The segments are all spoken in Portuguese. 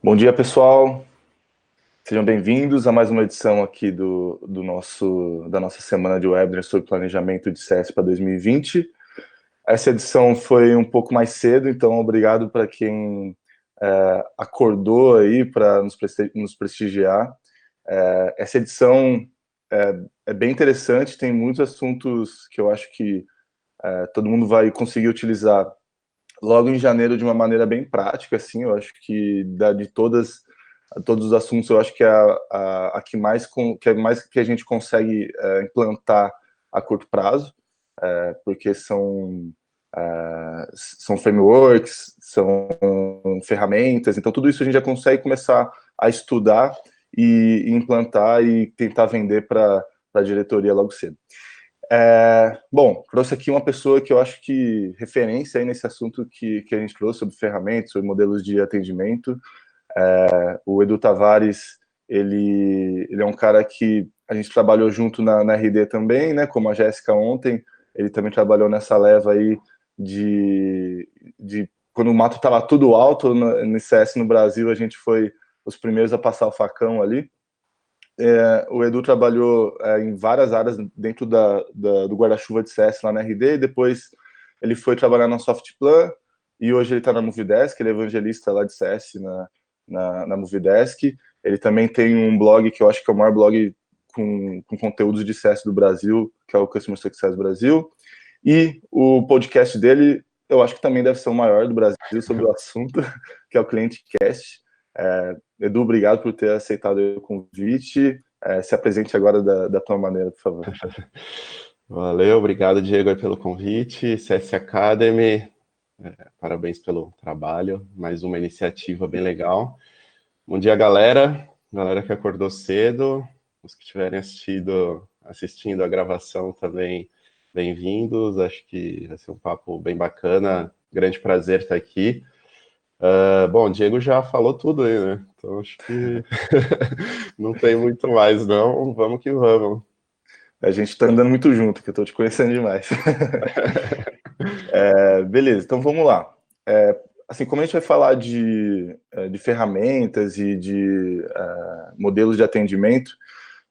Bom dia, pessoal. Sejam bem-vindos a mais uma edição aqui da nossa semana de webinar sobre planejamento de CS para 2020. Essa edição foi um pouco mais cedo, então obrigado para quem acordou aí para nos prestigiar. Essa edição é bem interessante, tem muitos assuntos que eu acho que todo mundo vai conseguir utilizar logo em janeiro de uma maneira bem prática, assim. Eu acho que de todos os assuntos, eu acho que é a que mais que a gente consegue implantar a curto prazo, porque são frameworks, são ferramentas, então tudo isso a gente já consegue começar a estudar e implantar e tentar vender para a diretoria logo cedo. Bom, trouxe aqui uma pessoa que eu acho que referência aí nesse assunto que a gente trouxe sobre ferramentas, sobre modelos de atendimento. O Edu Tavares, ele é um cara que a gente trabalhou junto na RD também, né? Como a Jéssica ontem, ele também trabalhou nessa leva aí de quando o mato estava tudo alto no CS no Brasil, a gente foi os primeiros a passar o facão ali. O Edu trabalhou em várias áreas dentro do guarda-chuva de CS lá na RD, e depois ele foi trabalhar na Softplan, e hoje ele está na Movidesk, ele é evangelista lá de CS na Movidesk. Ele também tem um blog que eu acho que é o maior blog com conteúdos de CS do Brasil, que é o Customer Success Brasil, e o podcast dele, eu acho que também deve ser o maior do Brasil sobre o assunto, que é o ClienteCast. Edu, obrigado por ter aceitado o convite. Se apresente agora da tua maneira, por favor. Valeu, obrigado, Diego, pelo convite. CS Academy, parabéns pelo trabalho, mais uma iniciativa bem legal. Bom dia, galera que acordou cedo, os que estiverem assistindo a gravação também, bem-vindos. Acho que vai ser um papo bem bacana, grande prazer estar aqui. Bom, o Diego já falou tudo aí, né? Então acho que não tem muito mais, não. Vamos que vamos. A gente está andando muito junto, que eu estou te conhecendo demais. Beleza, então vamos lá. Assim, como a gente vai falar de ferramentas e de modelos de atendimento,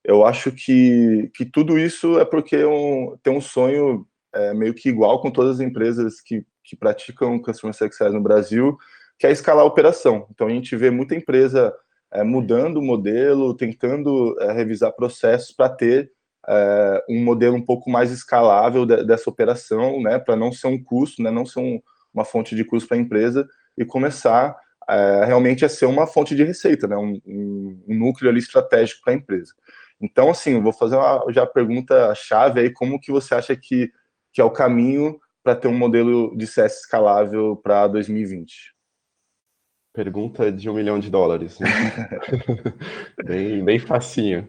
eu acho que tudo isso é porque tem um sonho meio que igual com todas as empresas que praticam Customer Success no Brasil, que é escalar a operação. Então, a gente vê muita empresa mudando o modelo, tentando revisar processos para ter um modelo um pouco mais escalável dessa operação, né, para não ser um custo, né, não ser uma fonte de custo para a empresa, e começar realmente a ser uma fonte de receita, né, um núcleo ali estratégico para a empresa. Então, assim, eu vou fazer já a pergunta-chave aí, como que você acha que é o caminho para ter um modelo de CS escalável para 2020? Pergunta de $1 milhão, né? Bem facinho.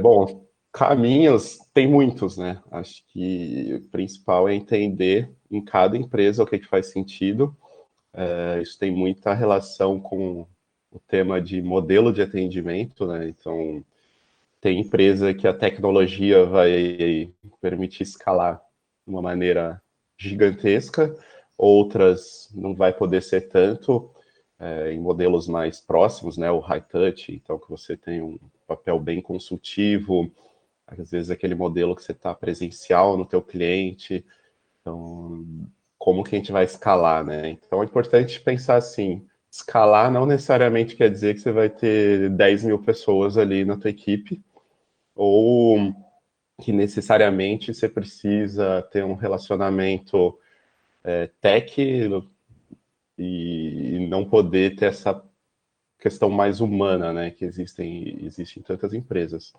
Bom, caminhos tem muitos, né? Acho que o principal é entender em cada empresa o que faz sentido. Isso tem muita relação com o tema de modelo de atendimento, né? Então, tem empresa que a tecnologia vai permitir escalar de uma maneira gigantesca, outras não vai poder ser tanto, em modelos mais próximos, né, o high touch, então que você tem um papel bem consultivo, às vezes aquele modelo que você está presencial no teu cliente, então como que a gente vai escalar, né? Então é importante pensar assim, escalar não necessariamente quer dizer que você vai ter 10 mil pessoas ali na tua equipe, ou que necessariamente você precisa ter um relacionamento tech e não poder ter essa questão mais humana, né, que existe em tantas empresas.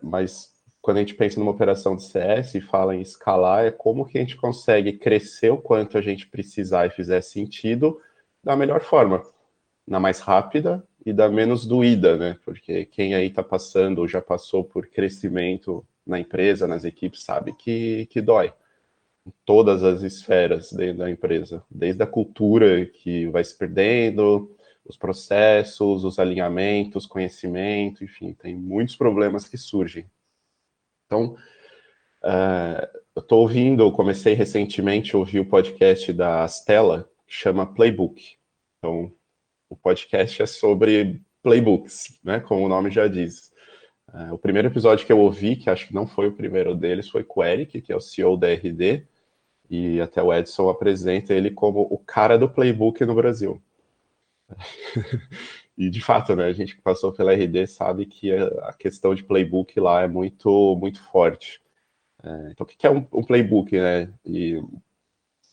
Mas quando a gente pensa numa operação de CS e fala em escalar, é como que a gente consegue crescer o quanto a gente precisar e fizer sentido da melhor forma, na mais rápida e da menos doída, né? Porque quem aí está passando ou já passou por crescimento na empresa, nas equipes, sabe que dói. Em todas as esferas dentro da empresa, desde a cultura que vai se perdendo, os processos, os alinhamentos, conhecimento, enfim, tem muitos problemas que surgem. Então, eu comecei recentemente a ouvir o podcast da Stella, que chama Playbook. Então, o podcast é sobre playbooks, né? Como o nome já diz. O primeiro episódio que eu ouvi, que acho que não foi o primeiro deles, foi com o Eric, que é o CEO da RD, e até o Edson apresenta ele como o cara do playbook no Brasil. E, de fato, né, a gente que passou pela RD sabe que a questão de playbook lá é muito, muito forte. Então, o que é um playbook, né? E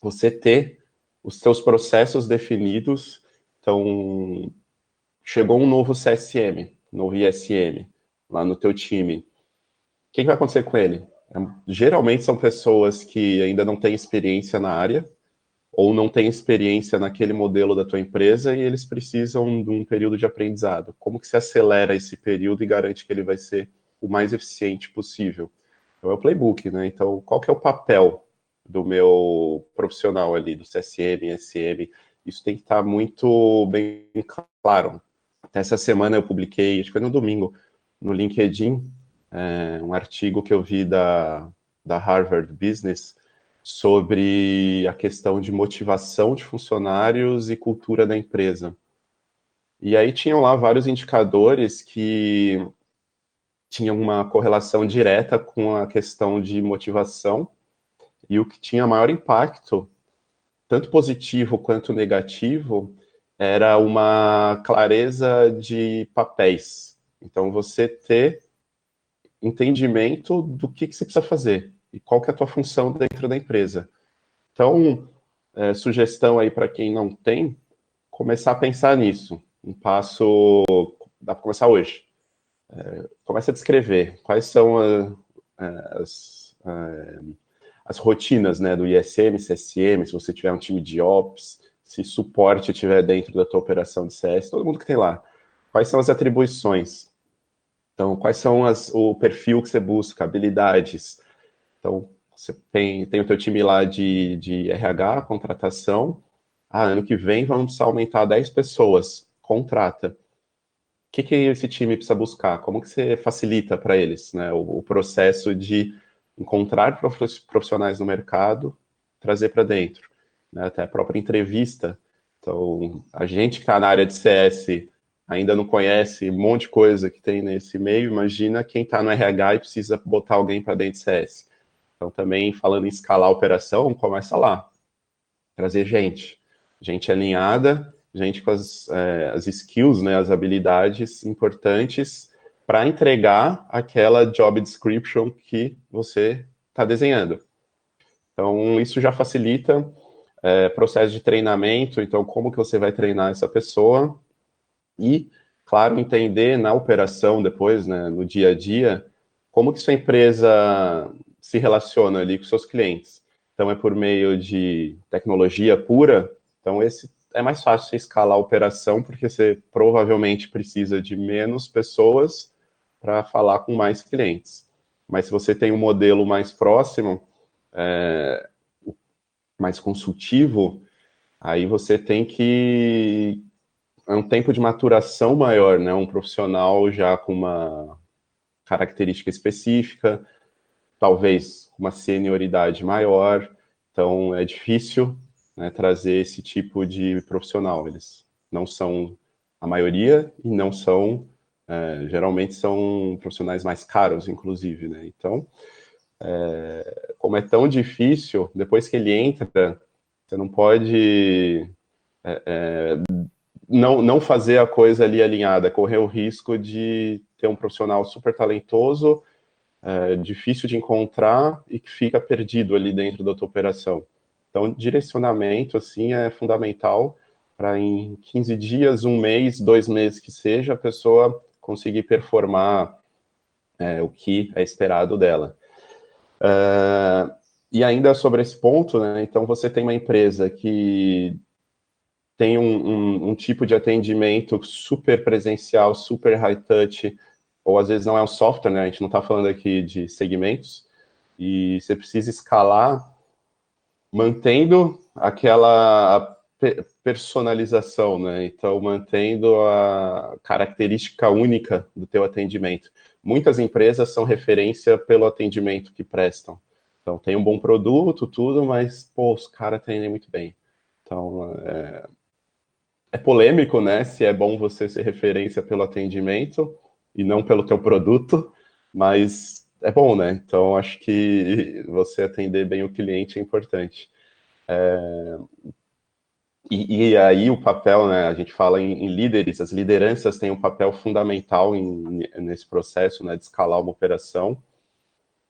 você ter os seus processos definidos. Então, chegou um novo CSM, novo ISM, lá no teu time. O que vai acontecer com ele? Geralmente são pessoas que ainda não têm experiência na área, ou não têm experiência naquele modelo da tua empresa e eles precisam de um período de aprendizado. Como que se acelera esse período e garante que ele vai ser o mais eficiente possível? Então, é o playbook, né? Então, qual que é o papel do meu profissional ali, do CSM, SM? Isso tem que estar muito bem claro. Até essa semana eu publiquei, acho que foi no domingo, no LinkedIn, um artigo que eu vi da Harvard Business, sobre a questão de motivação de funcionários e cultura da empresa. E aí tinham lá vários indicadores que tinham uma correlação direta com a questão de motivação, e o que tinha maior impacto, tanto positivo quanto negativo, era uma clareza de papéis. Então, você ter entendimento do que você precisa fazer e qual que é a tua função dentro da empresa. Então, sugestão aí para quem não tem, começar a pensar nisso. Um passo, dá para começar hoje. Começa a descrever quais são as rotinas, né, do ISM, CSM, se você tiver um time de Ops, se suporte estiver dentro da tua operação de CS, todo mundo que tem lá. Quais são as atribuições? Então, quais são o perfil que você busca, habilidades? Então, você tem o teu time lá de RH, contratação. Ano que vem vamos aumentar 10 pessoas. Contrata. O que esse time precisa buscar? Como que você facilita para eles, né, o processo de encontrar profissionais no mercado, trazer para dentro, né, até a própria entrevista. Então, a gente que está na área de CS ainda não conhece um monte de coisa que tem nesse meio, imagina quem está no RH e precisa botar alguém para dentro de CS. Então, também falando em escalar a operação, começa lá. Trazer gente alinhada, gente com as skills, né, as habilidades importantes para entregar aquela job description que você está desenhando. Então, isso já facilita processo de treinamento, então como que você vai treinar essa pessoa e, claro, entender na operação depois, né, no dia a dia, como que sua empresa se relaciona ali com seus clientes. Então, é por meio de tecnologia pura, então esse é mais fácil você escalar a operação, porque você provavelmente precisa de menos pessoas para falar com mais clientes. Mas se você tem um modelo mais próximo, mais consultivo, aí você tem que é um tempo de maturação maior, né? Um profissional já com uma característica específica, talvez uma senioridade maior. Então, é difícil, né, trazer esse tipo de profissional. Eles não são a maioria e não são, geralmente são profissionais mais caros, inclusive, né? Então, como é tão difícil, depois que ele entra, você não pode não fazer a coisa ali alinhada, correr o risco de ter um profissional super talentoso, difícil de encontrar e que fica perdido ali dentro da tua operação. Então, direcionamento, assim, é fundamental para em 15 dias, um mês, 2 meses que seja, a pessoa conseguir performar o que é esperado dela. E ainda sobre esse ponto, né, então você tem uma empresa que tem um tipo de atendimento super presencial, super high touch, ou às vezes não é um software, né? A gente não está falando aqui de segmentos, e você precisa escalar mantendo aquela personalização, né? Então, mantendo a característica única do teu atendimento. Muitas empresas são referência pelo atendimento que prestam. Então, tem um bom produto, tudo, mas, pô, os caras atendem muito bem. Então, É polêmico, né? Se é bom você ser referência pelo atendimento e não pelo teu produto, mas é bom, né? Então, acho que você atender bem o cliente é importante. E aí o papel, né? A gente fala em líderes, as lideranças têm um papel fundamental nesse processo, né? De escalar uma operação,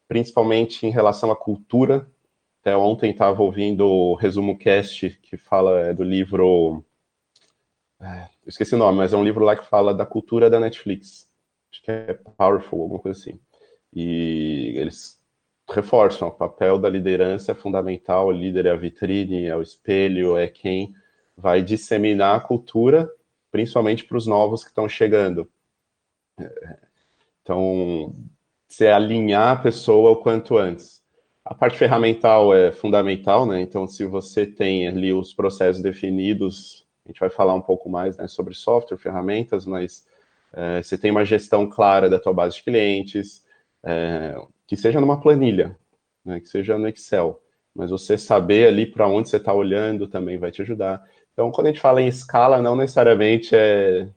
principalmente em relação à cultura. Até ontem estava ouvindo o Resumo Cast, que fala do livro... Eu esqueci o nome, mas é um livro lá que fala da cultura da Netflix. Acho que é Powerful, alguma coisa assim. E eles reforçam, o papel da liderança é fundamental, o líder é a vitrine, é o espelho, é quem vai disseminar a cultura, principalmente para os novos que estão chegando. Então, você alinhar a pessoa o quanto antes. A parte ferramental é fundamental, né? Então, se você tem ali os processos definidos, a gente vai falar um pouco mais, né, sobre software, ferramentas, mas você tem uma gestão clara da tua base de clientes, que seja numa planilha, né, que seja no Excel, mas você saber ali para onde você está olhando também vai te ajudar. Então, quando a gente fala em escala, não necessariamente é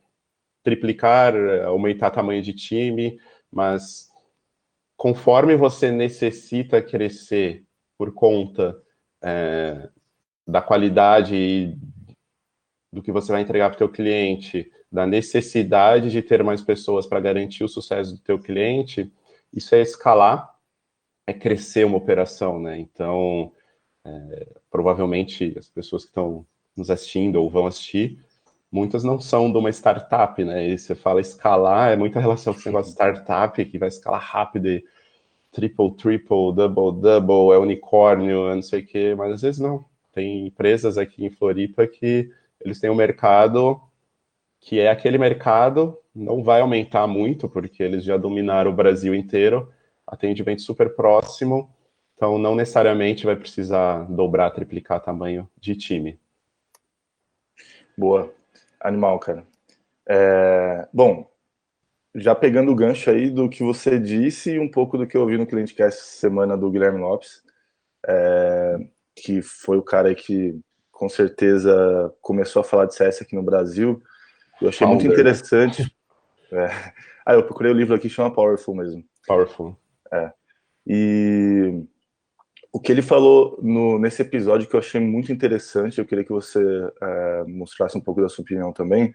triplicar, aumentar tamanho de time, mas conforme você necessita crescer por conta da qualidade do que você vai entregar para o teu cliente, da necessidade de ter mais pessoas para garantir o sucesso do teu cliente, isso é escalar, é crescer uma operação, né? Então, provavelmente as pessoas que estão nos assistindo ou vão assistir, muitas não são de uma startup, né? E você fala escalar, é muita relação com esse negócio de startup, que vai escalar rápido e triple, triple, double, double, é unicórnio, é não sei o quê, mas às vezes não. Tem empresas aqui em Floripa que eles têm um mercado que é aquele mercado, não vai aumentar muito, porque eles já dominaram o Brasil inteiro, atendimento super próximo, então não necessariamente vai precisar dobrar, triplicar tamanho de time. Boa. Animal, cara. Bom, já pegando o gancho aí do que você disse e um pouco do que eu ouvi no ClienteCast essa semana do Guilherme Lopes, que foi o cara que com certeza começou a falar de CS aqui no Brasil. Eu achei muito Founder, né? interessante. Eu procurei o livro aqui, chama Powerful mesmo. Powerful. E o que ele falou nesse episódio que eu achei muito interessante, eu queria que você mostrasse um pouco da sua opinião também,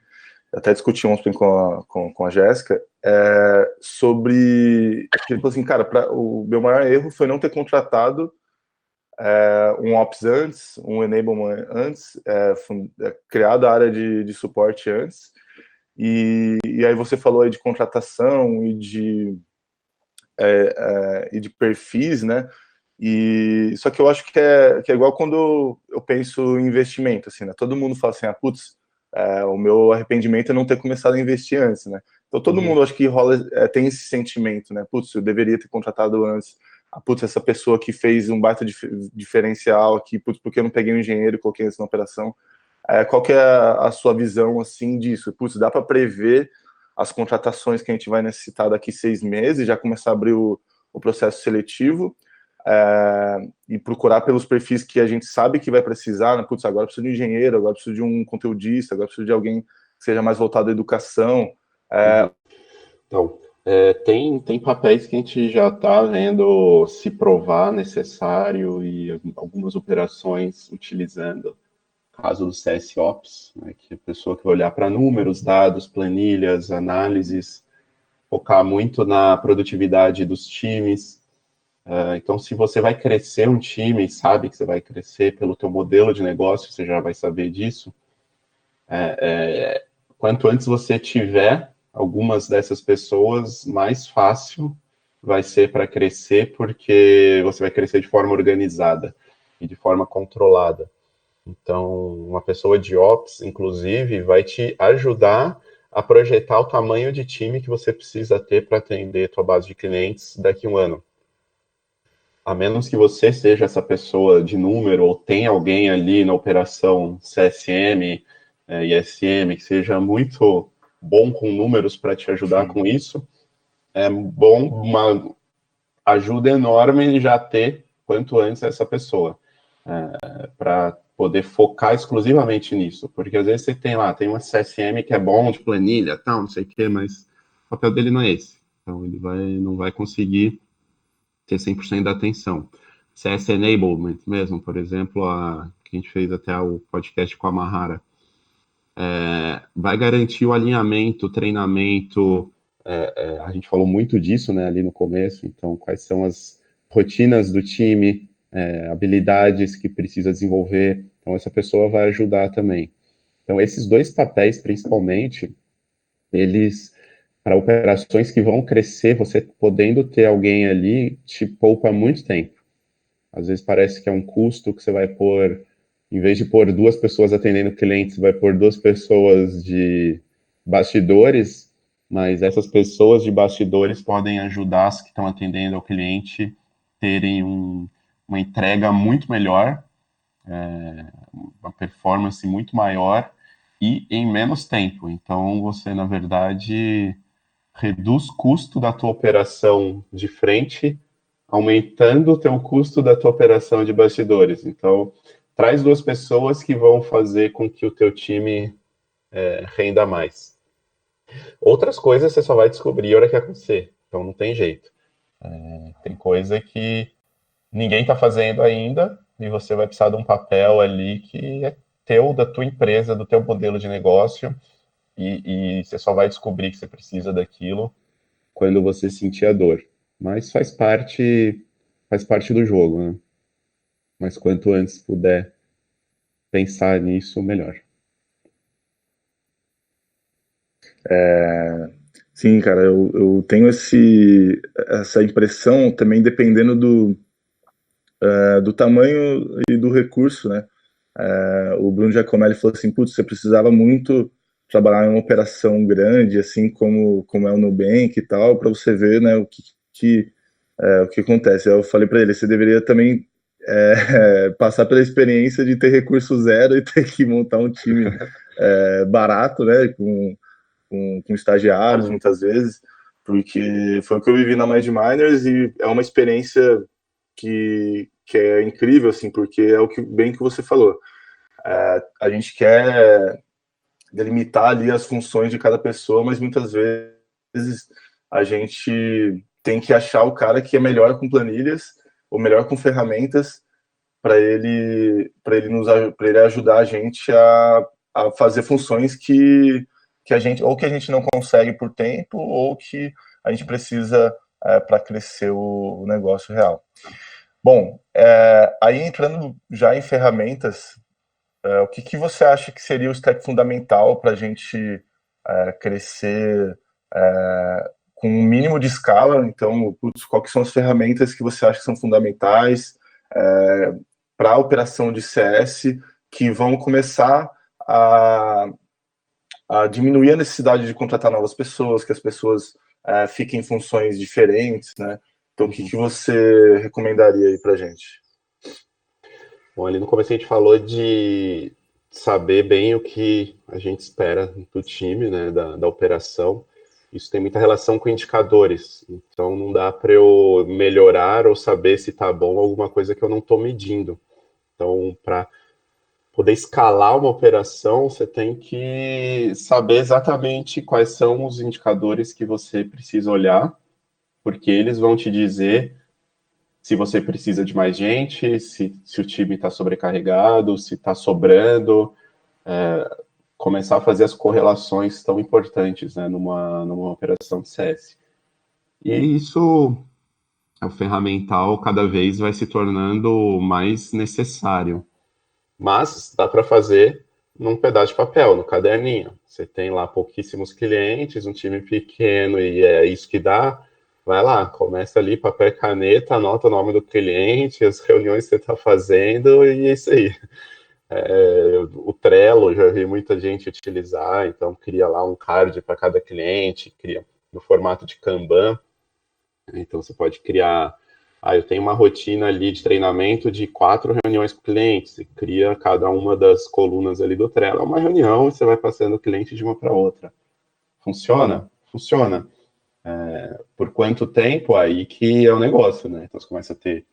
até discuti ontem com a Jéssica, sobre... Ele falou assim, cara, o meu maior erro foi não ter contratado um Ops antes, um Enablement antes, criado a área de suporte antes, e aí você falou aí de contratação e de perfis, né? E só que eu acho que é igual quando eu penso em investimento, assim, né? Todo mundo fala assim, putz, o meu arrependimento é não ter começado a investir antes, né? Então todo mundo acho que tem esse sentimento, né? Putz, eu deveria ter contratado antes. Putz, essa pessoa que fez um baita diferencial aqui, putz, porque eu não peguei um engenheiro e coloquei isso na operação? Qual que é a sua visão, assim, disso? Putz, dá para prever as contratações que a gente vai necessitar daqui 6 meses, já começar a abrir o processo seletivo, e procurar pelos perfis que a gente sabe que vai precisar, né? Putz, agora preciso de um engenheiro, agora preciso de um conteudista, agora preciso de alguém que seja mais voltado à educação. Então, tem papéis que a gente já está vendo se provar necessário e algumas operações utilizando. Caso do CSOps, né, que é a pessoa que vai olhar para números, dados, planilhas, análises, focar muito na produtividade dos times. Então, se você vai crescer um time, sabe que você vai crescer pelo teu modelo de negócio, você já vai saber disso. Quanto antes você tiver algumas dessas pessoas, mais fácil vai ser para crescer, porque você vai crescer de forma organizada e de forma controlada. Então, uma pessoa de Ops, inclusive, vai te ajudar a projetar o tamanho de time que você precisa ter para atender a tua base de clientes daqui a um ano. A menos que você seja essa pessoa de número ou tenha alguém ali na operação CSM, ISM, que seja muito bom com números para te ajudar com isso, é bom, uma ajuda enorme já ter quanto antes essa pessoa, para poder focar exclusivamente nisso, porque às vezes você tem uma CSM que é bom de planilha, tal, não sei o quê, mas o papel dele não é esse. Então ele não vai conseguir ter 100% da atenção. CS Enablement mesmo, por exemplo, que a gente fez até o podcast com a Mahara, vai garantir o alinhamento, o treinamento, a gente falou muito disso, né, ali no começo, então quais são as rotinas do time, habilidades que precisa desenvolver, então essa pessoa vai ajudar também. Então esses dois papéis, principalmente, eles, para operações que vão crescer, você podendo ter alguém ali, te poupa muito tempo. Às vezes parece que é um custo que você vai pôr, em vez de pôr 2 pessoas atendendo clientes, você vai pôr 2 pessoas de bastidores, mas essas pessoas de bastidores podem ajudar as que estão atendendo ao cliente terem uma entrega muito melhor, uma performance muito maior e em menos tempo. Então você, na verdade, reduz o custo da tua operação de frente, aumentando o teu custo da tua operação de bastidores. Então, traz 2 pessoas que vão fazer com que o teu time renda mais. Outras coisas você só vai descobrir a hora que acontecer. Então, não tem jeito. Tem coisa que ninguém está fazendo ainda e você vai precisar de um papel ali que é teu, da tua empresa, do teu modelo de negócio e você só vai descobrir que você precisa daquilo quando você sentir a dor. Mas faz parte do jogo, né? Mas quanto antes puder pensar nisso, melhor. Sim, cara, eu tenho essa impressão também dependendo do tamanho e do recurso, né? O Bruno Giacomelli falou assim, putz, você precisava muito trabalhar em uma operação grande, assim como é o Nubank e tal, para você ver, né, o que acontece. Eu falei para ele, você deveria também passar pela experiência de ter recurso zero e ter que montar um time barato, né, com estagiários muitas vezes, porque foi o que eu vivi na Mind Miners e é uma experiência que é incrível, assim, porque é o que bem que você falou. A gente quer delimitar ali as funções de cada pessoa, mas muitas vezes a gente tem que achar o cara que é melhor com planilhas ou melhor com ferramentas para ele ajudar a gente a fazer funções que a gente não consegue por tempo ou que a gente precisa para crescer o negócio real. Bom, aí entrando já em ferramentas, o que você acha que seria o stack fundamental para a gente crescer com um mínimo de escala? Então, quais são as ferramentas que você acha que são fundamentais para a operação de CS que vão começar a diminuir a necessidade de contratar novas pessoas, que as pessoas fiquem em funções diferentes, né? Então, o que você recomendaria aí para a gente? Bom, ali no começo a gente falou de saber bem o que a gente espera do time, né, da operação. Isso tem muita relação com indicadores. Então, não dá para eu melhorar ou saber se está bom alguma coisa que eu não estou medindo. Então, para poder escalar uma operação, você tem que saber exatamente quais são os indicadores que você precisa olhar, porque eles vão te dizer se você precisa de mais gente, se o time está sobrecarregado, se está sobrando, começar a fazer as correlações tão importantes, né, numa operação de CS. E isso, o ferramental cada vez vai se tornando mais necessário. Mas dá para fazer num pedaço de papel, no caderninho. Você tem lá pouquíssimos clientes, um time pequeno e é isso que dá. Vai lá, começa ali, papel e caneta, anota o nome do cliente, as reuniões que você está fazendo e é isso aí. O Trello, já vi muita gente utilizar, então cria lá um card para cada cliente, cria no formato de Kanban. Então você pode criar, eu tenho uma rotina ali de treinamento de 4 reuniões com clientes, e cria cada uma das colunas ali do Trello, é uma reunião e você vai passando o cliente de uma para outra. Funciona? Funciona. Por quanto tempo? Aí que é o negócio, né? Então você começa a ter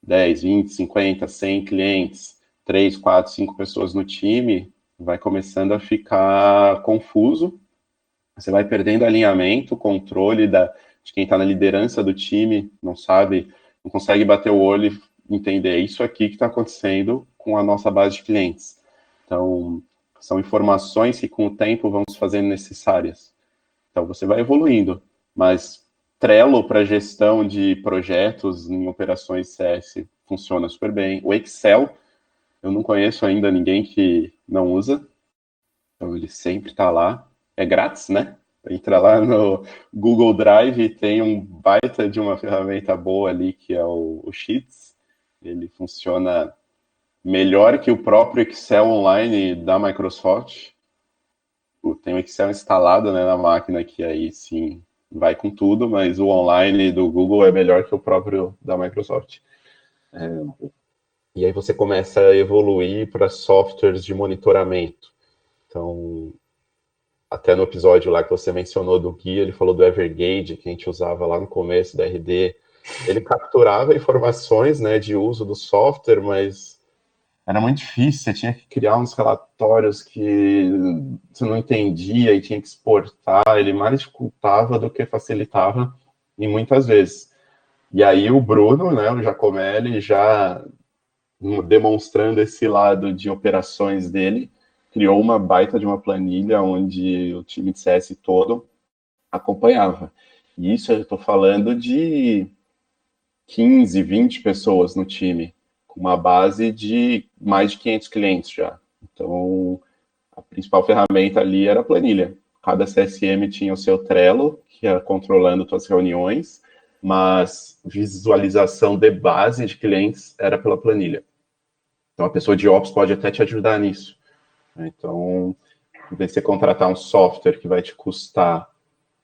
10, 20, 50, 100 clientes. 3, 4, 5 pessoas no time, vai começando a ficar confuso, você vai perdendo alinhamento, controle de quem está na liderança do time, não sabe, não consegue bater o olho e entender isso aqui que está acontecendo com a nossa base de clientes. Então, são informações que com o tempo vão se fazendo necessárias. Então, você vai evoluindo, mas Trello para gestão de projetos em operações CS funciona super bem. O Excel, eu não conheço ainda ninguém que não usa, então ele sempre está lá. É grátis, né? Entra lá no Google Drive e tem um baita de uma ferramenta boa ali, que é o Sheets. Ele funciona melhor que o próprio Excel online da Microsoft. Tem o Excel instalado, né, na máquina, que aí sim vai com tudo, mas o online do Google é melhor que o próprio da Microsoft. E aí você começa a evoluir para softwares de monitoramento. Então, até no episódio lá que você mencionou do guia, ele falou do Evergage, que a gente usava lá no começo da RD. Ele capturava informações, né, de uso do software, mas era muito difícil, você tinha que criar uns relatórios que você não entendia e tinha que exportar, ele mais dificultava do que facilitava, e muitas vezes. E aí o Bruno, né, o Giacomelli, já demonstrando esse lado de operações dele, criou uma baita de uma planilha onde o time de CS todo acompanhava. E isso eu estou falando de 15, 20 pessoas no time, com uma base de mais de 500 clientes já. Então, a principal ferramenta ali era a planilha. Cada CSM tinha o seu Trello, que ia controlando suas reuniões, mas visualização de base de clientes era pela planilha. Então, a pessoa de Ops pode até te ajudar nisso. Então, em vez de você contratar um software que vai te custar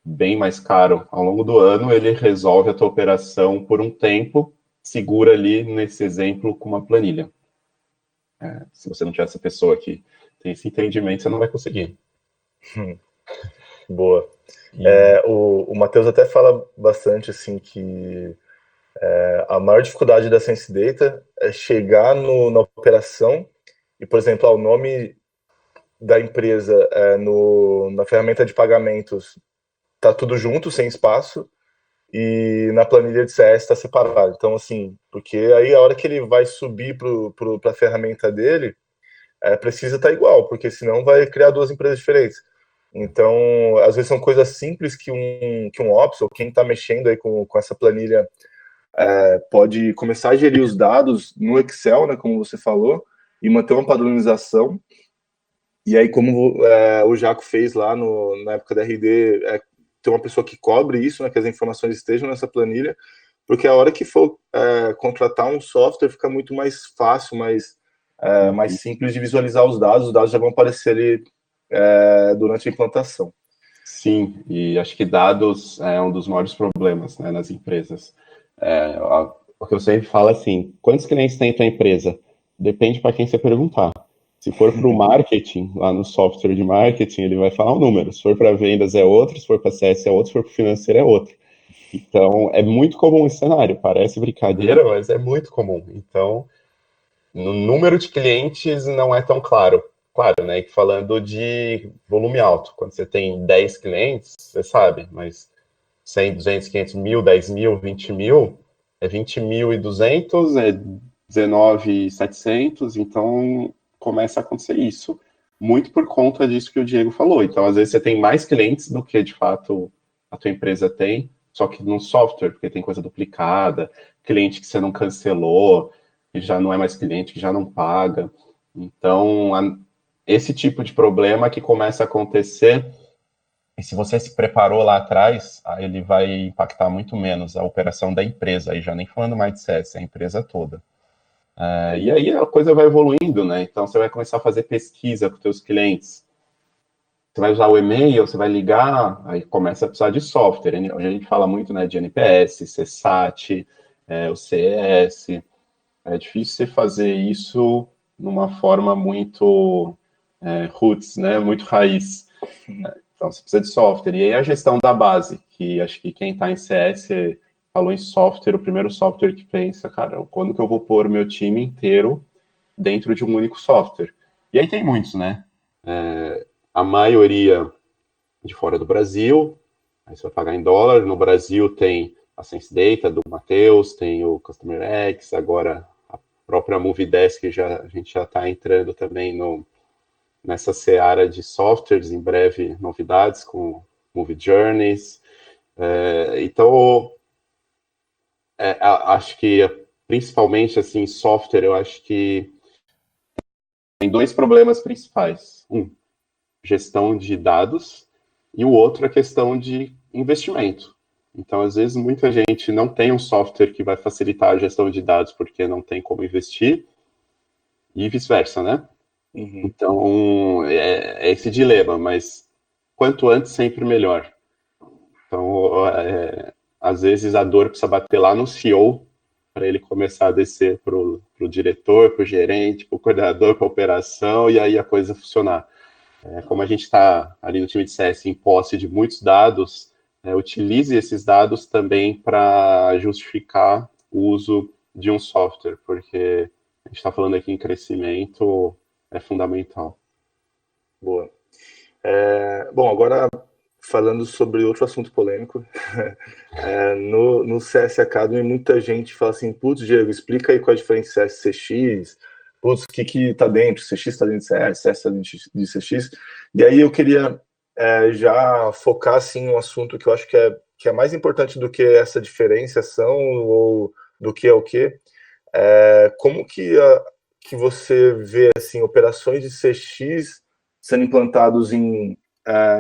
bem mais caro ao longo do ano, ele resolve a tua operação por um tempo, segura ali, nesse exemplo, com uma planilha. Se você não tiver essa pessoa que tem esse entendimento, você não vai conseguir. Boa. O Matheus até fala bastante assim que a maior dificuldade da Sense Data é chegar na operação e, por exemplo, o nome da empresa na ferramenta de pagamentos tá tudo junto, sem espaço, e na planilha de CS está separado. Então, assim, porque aí a hora que ele vai subir para a ferramenta dele, precisa estar igual, porque senão vai criar duas empresas diferentes. Então, às vezes são coisas simples que um Ops, ou quem está mexendo aí com essa planilha, pode começar a gerir os dados no Excel, né, como você falou, e manter uma padronização. E aí, como o Jaco fez lá na época da RD, ter uma pessoa que cobre isso, né, que as informações estejam nessa planilha, porque a hora que for contratar um software fica muito mais fácil, mais simples de visualizar os dados já vão aparecer ali durante a implantação. Sim, e acho que dados é um dos maiores problemas, né, nas empresas. O que eu sempre falo é assim, quantos clientes tem a tua empresa? Depende para quem você perguntar. Se for para o marketing, lá no software de marketing, ele vai falar um número. Se for para vendas é outro, se for para CS é outro, se for para financeiro é outro. Então, é muito comum esse cenário. Parece brincadeira, mas é muito comum. Então, no número de clientes não é tão claro. Claro, né? Que falando de volume alto, quando você tem 10 clientes, você sabe, mas 100, 200, 500 mil, 10 mil, 20 mil, é 20.200, é 19.700, então começa a acontecer isso. Muito por conta disso que o Diego falou. Então, às vezes, você tem mais clientes do que, de fato, a tua empresa tem, só que no software, porque tem coisa duplicada, cliente que você não cancelou, que já não é mais cliente, que já não paga. Então, esse tipo de problema que começa a acontecer, e se você se preparou lá atrás, aí ele vai impactar muito menos a operação da empresa, aí já nem falando mais de CS, a empresa toda. E aí a coisa vai evoluindo, né? Então você vai começar a fazer pesquisa com os seus clientes. Você vai usar o e-mail, você vai ligar, aí começa a precisar de software. Hoje a gente fala muito, né, de NPS, CSAT, o CS. É difícil você fazer isso numa forma muito roots, né? Muito raiz. Então você precisa de software. E aí a gestão da base, que acho que quem está em CS falou em software, o primeiro software que pensa, cara, quando que eu vou pôr meu time inteiro dentro de um único software. E aí tem muitos, né? A maioria de fora do Brasil, aí você vai pagar em dólar. No Brasil tem a Sense Data do Matheus, tem o Customer X, agora a própria Movidesk, a gente já está entrando também nessa seara de softwares, em breve novidades com Movie Journeys. Então, acho que principalmente assim, software, eu acho que tem dois problemas principais. Gestão de dados, e o outro é a questão de investimento. Então, às vezes, muita gente não tem um software que vai facilitar a gestão de dados porque não tem como investir, e vice-versa, né? Uhum. Então, é esse dilema, mas quanto antes, sempre melhor. Então, às vezes, a dor precisa bater lá no CEO para ele começar a descer para o diretor, para o gerente, para o coordenador, para a operação, e aí a coisa funcionar. Como a gente está ali no time de CS em posse de muitos dados, utilize esses dados também para justificar o uso de um software, porque a gente está falando aqui em crescimento, é fundamental. Boa. Bom, agora falando sobre outro assunto polêmico, no CS Academy muita gente fala assim, putz, Diego, explica aí qual é a diferença de CS e CX, putz, o que tá dentro, CX tá dentro de CS, CS tá dentro de CX, e aí eu queria já focar assim um assunto que eu acho que é mais importante do que essa diferenciação ou do que é o que, como que você vê assim operações de CX sendo implantados em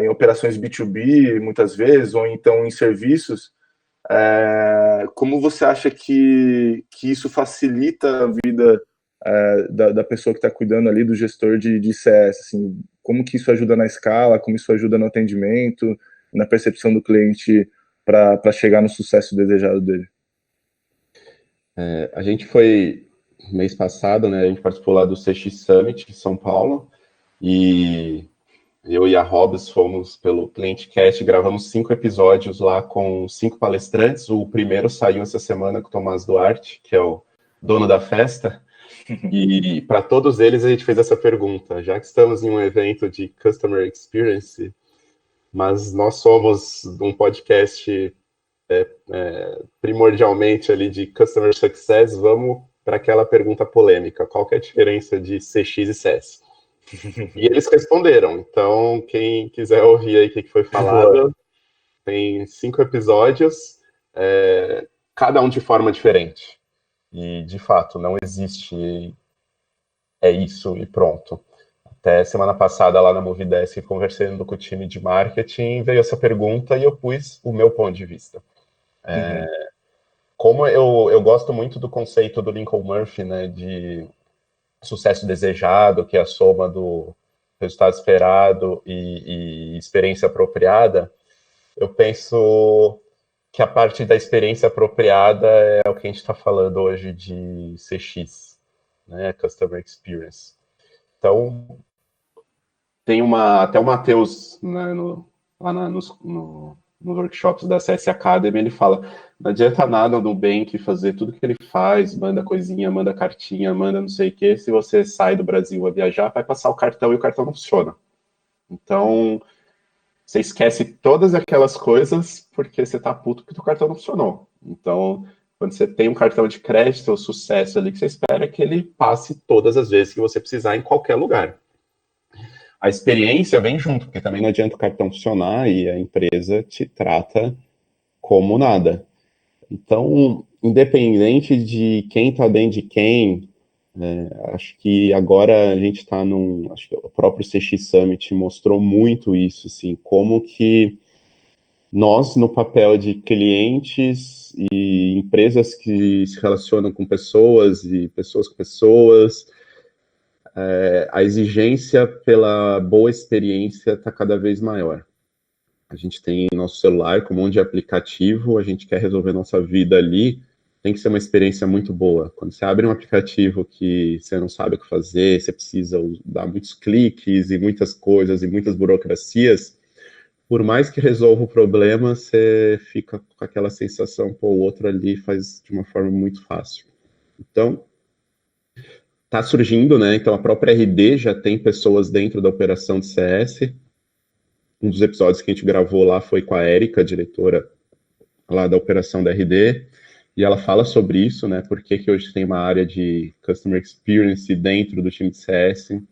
operações B2B, muitas vezes, ou então em serviços, como você acha que isso facilita a vida da pessoa que está cuidando ali, do gestor de CS? Assim, como que isso ajuda na escala, como isso ajuda no atendimento, na percepção do cliente para chegar no sucesso desejado dele? A gente foi, mês passado, né, a gente participou lá do CX Summit em São Paulo, e eu e a Hobbs fomos pelo ClienteCast, gravamos 5 episódios lá com 5 palestrantes. O primeiro saiu essa semana com o Tomás Duarte, que é o dono da festa. E para todos eles a gente fez essa pergunta: já que estamos em um evento de Customer Experience, mas nós somos um podcast primordialmente ali de Customer Success, vamos para aquela pergunta polêmica: qual que é a diferença de CX e CS? E eles responderam. Então, quem quiser ouvir aí o que foi falado, tem 5 episódios, cada um de forma diferente. E, de fato, não existe isso e pronto. Até semana passada, lá na Movidesk, conversando com o time de marketing, veio essa pergunta e eu pus o meu ponto de vista. Como eu gosto muito do conceito do Lincoln Murphy, né, de sucesso desejado, que é a soma do resultado esperado e experiência apropriada, eu penso que a parte da experiência apropriada é o que a gente está falando hoje de CX, né, Customer Experience. Então, tem até o Matheus, né, lá nos workshops da CS Academy, ele fala: não adianta nada o Nubank fazer tudo que ele faz, manda coisinha, manda cartinha, manda não sei o que, se você sai do Brasil a viajar, vai passar o cartão e o cartão não funciona. Então, você esquece todas aquelas coisas porque você tá puto que o cartão não funcionou. Então, quando você tem um cartão de crédito, o sucesso ali que você espera é que ele passe todas as vezes que você precisar em qualquer lugar. A experiência vem junto, porque também não adianta o cartão funcionar e a empresa te trata como nada. Então, independente de quem está dentro de quem, acho que agora a gente está acho que o próprio CX Summit mostrou muito isso, assim, como que nós, no papel de clientes e empresas que se relacionam com pessoas e pessoas com pessoas, a exigência pela boa experiência está cada vez maior. A gente tem nosso celular com um monte de aplicativo, a gente quer resolver nossa vida ali, tem que ser uma experiência muito boa. Quando você abre um aplicativo que você não sabe o que fazer, você precisa dar muitos cliques e muitas coisas e muitas burocracias, por mais que resolva o problema, você fica com aquela sensação, pô, o outro ali faz de uma forma muito fácil. Então, tá surgindo, né? Então a própria RD já tem pessoas dentro da operação de CS. Um dos episódios que a gente gravou lá foi com a Érica, diretora lá da operação da RD, e ela fala sobre isso, né? Por que que hoje tem uma área de Customer Experience dentro do time de CS.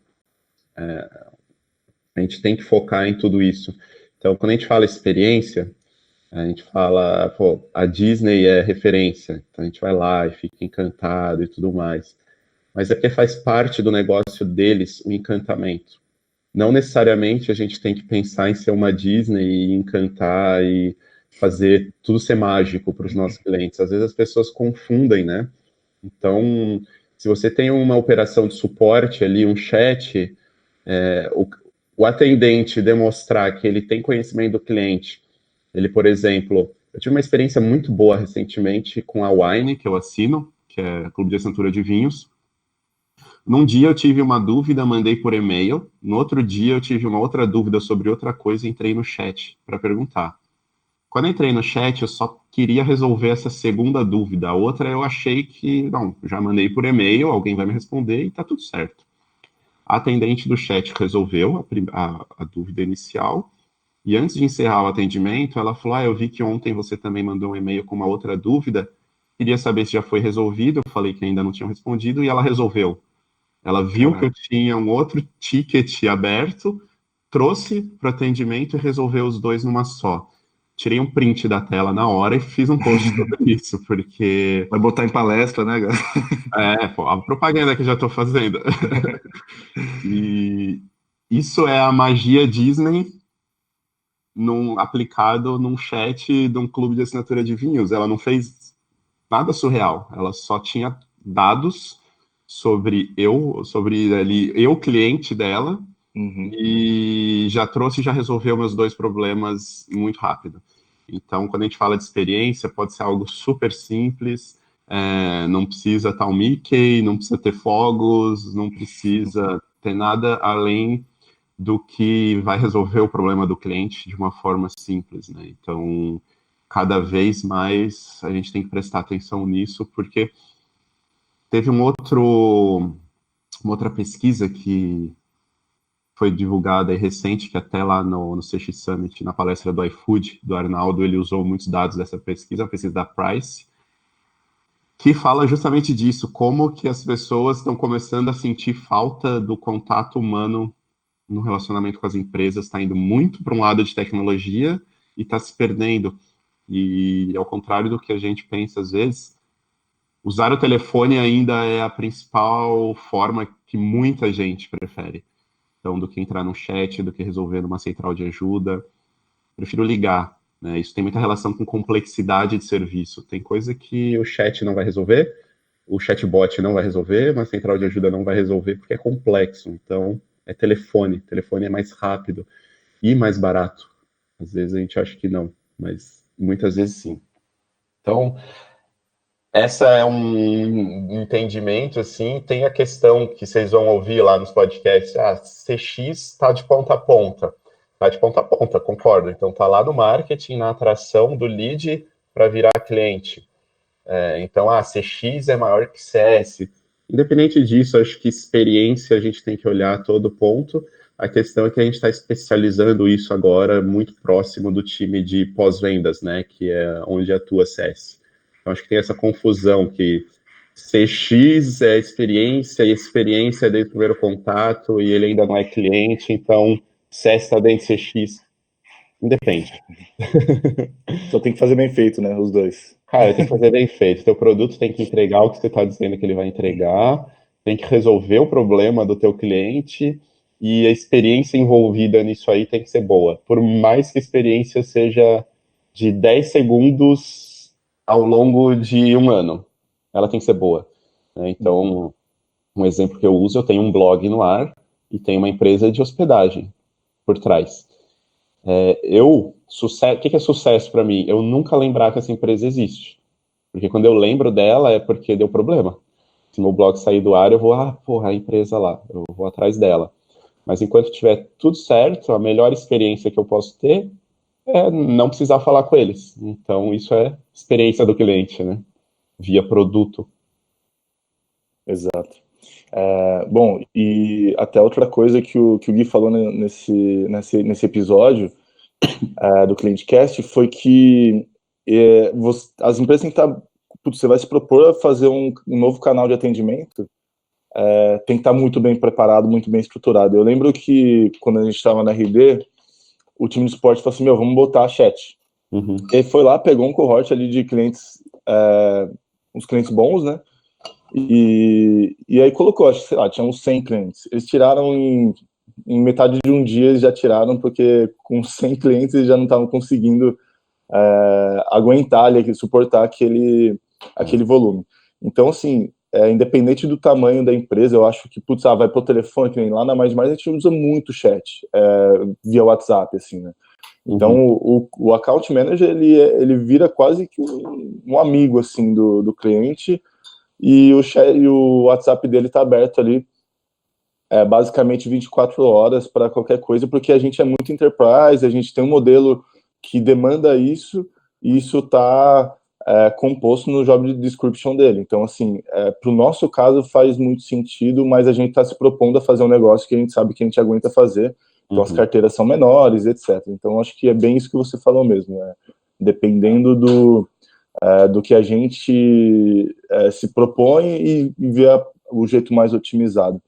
A gente tem que focar em tudo isso. Então, quando a gente fala experiência, a gente fala, pô, a Disney é referência, então a gente vai lá e fica encantado e tudo mais. Mas é porque faz parte do negócio deles o encantamento. Não necessariamente a gente tem que pensar em ser uma Disney e encantar e fazer tudo ser mágico para os nossos clientes. Às vezes as pessoas confundem, né? Então, se você tem uma operação de suporte ali, um chat, o atendente demonstrar que ele tem conhecimento do cliente, ele, por exemplo, eu tive uma experiência muito boa recentemente com a Wine, que eu assino, que é Clube de Assinatura de Vinhos. Num dia eu tive uma dúvida, mandei por e-mail. No outro dia eu tive uma outra dúvida sobre outra coisa, entrei no chat para perguntar. Quando eu entrei no chat, eu só queria resolver essa segunda dúvida. A outra eu achei que, não, já mandei por e-mail, alguém vai me responder e tá tudo certo. A atendente do chat resolveu a dúvida inicial. E antes de encerrar o atendimento, ela falou: eu vi que ontem você também mandou um e-mail com uma outra dúvida. Queria saber se já foi resolvido. Eu falei que ainda não tinham respondido e ela resolveu. Ela viu que eu tinha um outro ticket aberto, trouxe para o atendimento e resolveu os dois numa só. Tirei um print da tela na hora e fiz um post sobre isso, porque... Vai botar em palestra, né, galera? Pô, a propaganda que eu já estou fazendo. E isso é a magia Disney aplicado num chat de um clube de assinatura de vinhos. Ela não fez nada surreal, ela só tinha dados sobre ali, eu, cliente dela, e já trouxe e já resolveu meus dois problemas muito rápido. Então, quando a gente fala de experiência, pode ser algo super simples, não precisa estar um Mickey, não precisa ter fogos, não precisa ter nada além do que vai resolver o problema do cliente de uma forma simples, né? Então, cada vez mais a gente tem que prestar atenção nisso, porque teve uma outra pesquisa que foi divulgada e recente, que até lá no CX Summit, na palestra do iFood, do Arnaldo, ele usou muitos dados dessa pesquisa, a pesquisa da Price, que fala justamente disso, como que as pessoas estão começando a sentir falta do contato humano no relacionamento com as empresas, está indo muito para um lado de tecnologia e está se perdendo. E ao contrário do que a gente pensa às vezes, usar o telefone ainda é a principal forma que muita gente prefere. Então, do que entrar no chat, do que resolver numa central de ajuda, prefiro ligar. Né? Isso tem muita relação com complexidade de serviço. Tem coisa que o chat não vai resolver, o chatbot não vai resolver, uma central de ajuda não vai resolver, porque é complexo. Então, é telefone. Telefone é mais rápido e mais barato. Às vezes a gente acha que não, mas muitas vezes sim. Então, essa é um entendimento, assim, tem a questão que vocês vão ouvir lá nos podcasts, CX está de ponta a ponta. Está de ponta a ponta, concordo. Então, está lá no marketing, na atração do lead para virar cliente. Então, CX é maior que CS. Independente disso, acho que experiência a gente tem que olhar a todo ponto. A questão é que a gente está especializando isso agora muito próximo do time de pós-vendas, né, que é onde atua CS. Então, acho que tem essa confusão que CX é experiência e experiência é desde o primeiro contato e ele ainda não é cliente, então CS está dentro de CX. Independe. Só tem que fazer bem feito, né, os dois. Cara, tem que fazer bem feito. Teu produto tem que entregar o que você está dizendo que ele vai entregar, tem que resolver o problema do teu cliente e a experiência envolvida nisso aí tem que ser boa. Por mais que a experiência seja de 10 segundos ao longo de um ano, ela tem que ser boa. Né? Então, um exemplo que eu uso, eu tenho um blog no ar e tenho uma empresa de hospedagem por trás. O que é sucesso para mim? Eu nunca lembrar que essa empresa existe. Porque quando eu lembro dela é porque deu problema. Se meu blog sair do ar, eu vou, a empresa lá, eu vou atrás dela. Mas enquanto tiver tudo certo, a melhor experiência que eu posso ter é não precisar falar com eles. Então, isso é experiência do cliente, né? Via produto. Exato. Bom, e até outra coisa que o Gui falou nesse episódio do ClienteCast foi que as empresas têm que estar. Você vai se propor a fazer um novo canal de atendimento, tem que estar muito bem preparado, muito bem estruturado. Eu lembro que quando a gente estava na RD, o time de suporte falou assim: meu, vamos botar chat. Uhum. E aí foi lá, pegou um cohort ali de clientes, uns clientes bons, né? E aí colocou, acho que, sei lá, tinha uns 100 clientes. Eles tiraram em metade de um dia, eles já tiraram, porque com 100 clientes eles já não estavam conseguindo aguentar ali, suportar aquele volume. Então, assim, independente do tamanho da empresa, eu acho que, putz, vai pro telefone, que nem lá na Mais a gente usa muito chat, via WhatsApp, assim, né? Então, o account manager, ele vira quase que um amigo, assim, do cliente, e o WhatsApp dele está aberto ali, basicamente 24 horas para qualquer coisa, porque a gente é muito enterprise, a gente tem um modelo que demanda isso, e isso está composto no job description dele. Então, assim, para o nosso caso faz muito sentido, mas a gente está se propondo a fazer um negócio que a gente sabe que a gente aguenta fazer, então as carteiras são menores, etc. Então, acho que é bem isso que você falou mesmo, dependendo do que a gente se propõe e ver o jeito mais otimizado.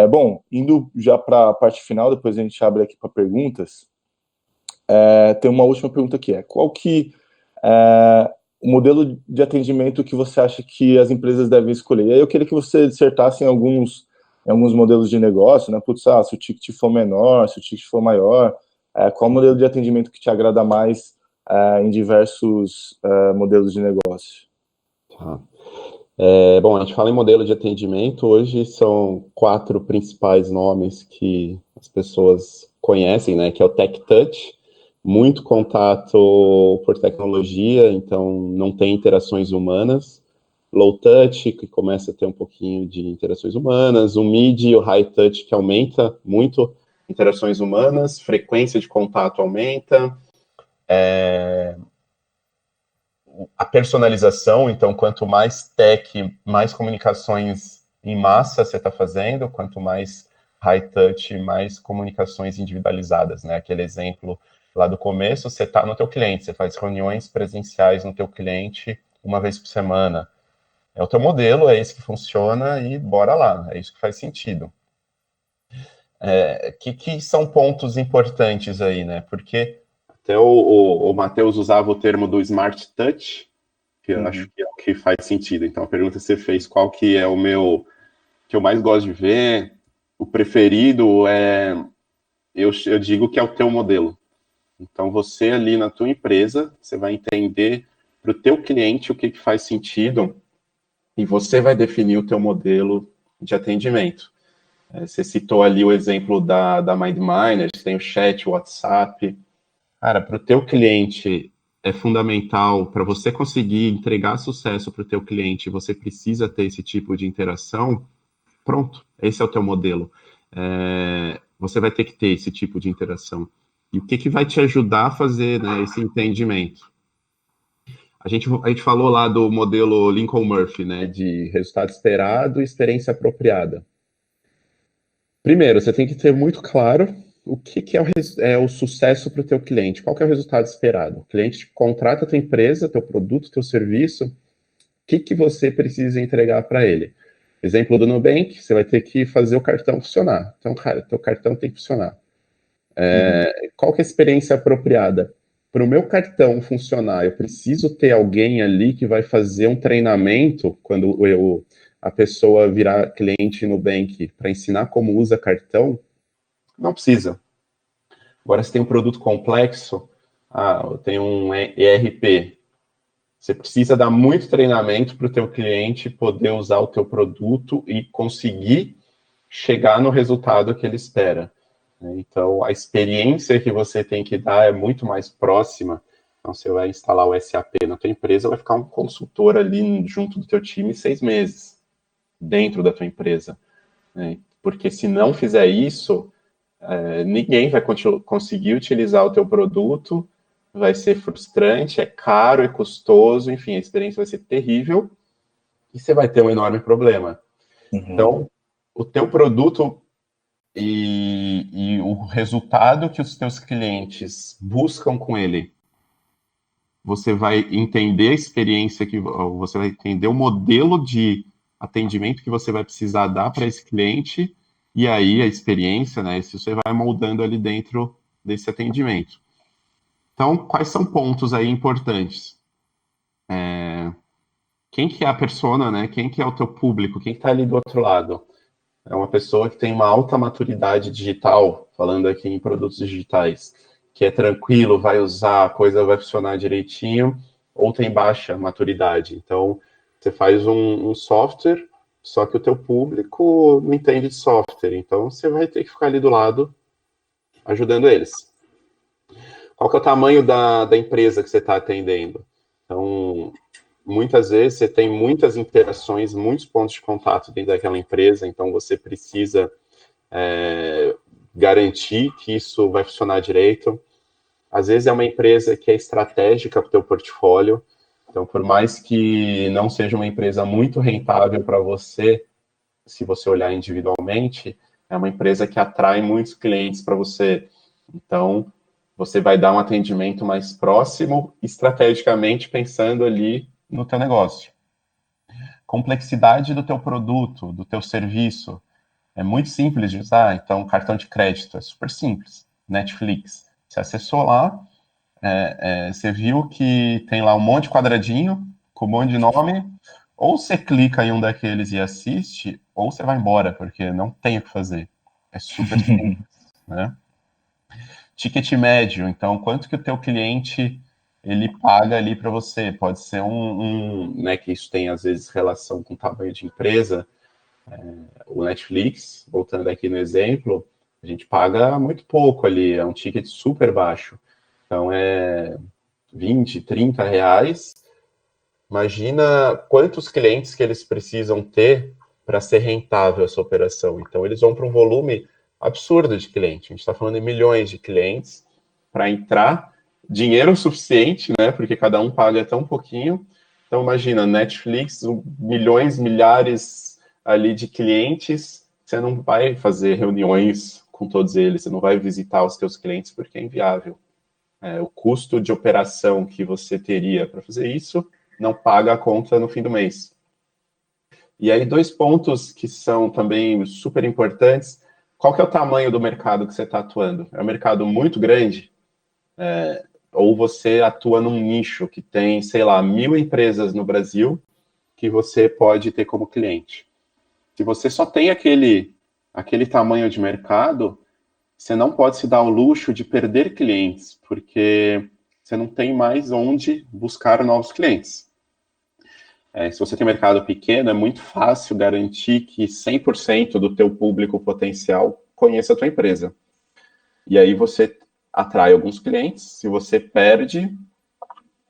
Bom, indo já para a parte final, depois a gente abre aqui para perguntas. Tem uma última pergunta que qual que é o modelo de atendimento que você acha que as empresas devem escolher? E aí eu queria que você dissertasse em alguns modelos de negócio, né? Putz, se o ticket for menor, se o ticket for maior, qual modelo de atendimento que te agrada mais em diversos modelos de negócio? Tá. Bom, a gente fala em modelo de atendimento, hoje são 4 principais nomes que as pessoas conhecem, né, que é o Tech Touch, muito contato por tecnologia, então não tem interações humanas, Low Touch, que começa a ter um pouquinho de interações humanas, o Mid e o High Touch, que aumenta muito interações humanas, frequência de contato aumenta, a personalização, então, quanto mais tech, mais comunicações em massa você está fazendo, quanto mais high touch, mais comunicações individualizadas, né? Aquele exemplo lá do começo, você está no teu cliente, você faz reuniões presenciais no teu cliente uma vez por semana. É o teu modelo, é esse que funciona e bora lá, é isso que faz sentido. Que são pontos importantes aí, né? Porque até o Matheus usava o termo do Smart Touch, que eu acho que é o que faz sentido. Então, a pergunta que você fez, qual que é o meu, que eu mais gosto de ver, o preferido eu digo que é o teu modelo. Então, você ali na tua empresa, você vai entender para o teu cliente o que faz sentido e você vai definir o teu modelo de atendimento. Você citou ali o exemplo da MindMiners, tem o chat, o WhatsApp. Cara, para o teu cliente é fundamental, para você conseguir entregar sucesso para o teu cliente, você precisa ter esse tipo de interação. Pronto, esse é o teu modelo. Você vai ter que ter esse tipo de interação. E o que vai te ajudar a fazer, né, esse entendimento? A gente falou lá do modelo Lincoln Murphy, né, de resultado esperado e experiência apropriada. Primeiro, você tem que ter muito claro o que é o sucesso para o teu cliente, qual que é o resultado esperado. O cliente contrata a tua empresa, teu produto, teu serviço, o que você precisa entregar para ele. Exemplo do Nubank, você vai ter que fazer o cartão funcionar. Então, cara, teu cartão tem que funcionar. Qual que é a experiência apropriada? Para o meu cartão funcionar, eu preciso ter alguém ali que vai fazer um treinamento quando a pessoa virar cliente no Nubank para ensinar como usa cartão? Não precisa. Agora, se tem um produto complexo, eu tenho um ERP, você precisa dar muito treinamento para o teu cliente poder usar o teu produto e conseguir chegar no resultado que ele espera. Então, a experiência que você tem que dar é muito mais próxima. Então, você vai instalar o SAP na tua empresa, vai ficar um consultor ali junto do teu time 6 meses, dentro da tua empresa. Porque se não fizer isso, ninguém vai conseguir utilizar o teu produto, vai ser frustrante, é caro, é custoso, enfim, a experiência vai ser terrível e você vai ter um enorme problema. Uhum. Então, o teu produto e o resultado que os teus clientes buscam com ele, você vai entender a experiência que você vai entender o modelo de atendimento que você vai precisar dar para esse cliente e aí a experiência, né? Isso você vai moldando ali dentro desse atendimento. Então, quais são pontos aí importantes? Quem que é a persona, né? Quem que é o teu público? Quem está ali do outro lado? É uma pessoa que tem uma alta maturidade digital, falando aqui em produtos digitais, que é tranquilo, vai usar, a coisa vai funcionar direitinho, ou tem baixa maturidade. Então, você faz um software, só que o teu público não entende de software, então você vai ter que ficar ali do lado, ajudando eles. Qual que é o tamanho da empresa que você está atendendo? Então, muitas vezes você tem muitas interações, muitos pontos de contato dentro daquela empresa, então você precisa garantir que isso vai funcionar direito. Às vezes é uma empresa que é estratégica para o teu portfólio, então por mais que não seja uma empresa muito rentável para você, se você olhar individualmente, é uma empresa que atrai muitos clientes para você. Então, você vai dar um atendimento mais próximo, estrategicamente pensando ali no teu negócio. Complexidade do teu produto, do teu serviço, é muito simples de usar, então cartão de crédito é super simples. Netflix, você acessou lá, você viu que tem lá um monte de quadradinho, com um monte de nome, ou você clica em um daqueles e assiste, ou você vai embora, porque não tem o que fazer. É super simples, né? Ticket médio, então quanto que o teu cliente ele paga ali para você? Pode ser né, que isso tem às vezes relação com o tamanho de empresa, o Netflix, voltando aqui no exemplo, a gente paga muito pouco ali, é um ticket super baixo. Então é 20, 30 reais. Imagina quantos clientes que eles precisam ter para ser rentável essa operação. Então eles vão para um volume absurdo de clientes. A gente está falando de milhões de clientes para entrar, dinheiro suficiente, né? Porque cada um paga tão pouquinho. Então imagina, Netflix, milhões, milhares ali de clientes, você não vai fazer reuniões com todos eles, você não vai visitar os seus clientes porque é inviável. O custo de operação que você teria para fazer isso não paga a conta no fim do mês. E aí, dois pontos que são também super importantes. Qual que é o tamanho do mercado que você está atuando? É um mercado muito grande? Ou você atua num nicho que tem, sei lá, 1.000 empresas no Brasil que você pode ter como cliente? Se você só tem aquele tamanho de mercado, você não pode se dar o luxo de perder clientes, porque você não tem mais onde buscar novos clientes. Se você tem um mercado pequeno, é muito fácil garantir que 100% do teu público potencial conheça a tua empresa. E aí você atrai alguns clientes, se você perde,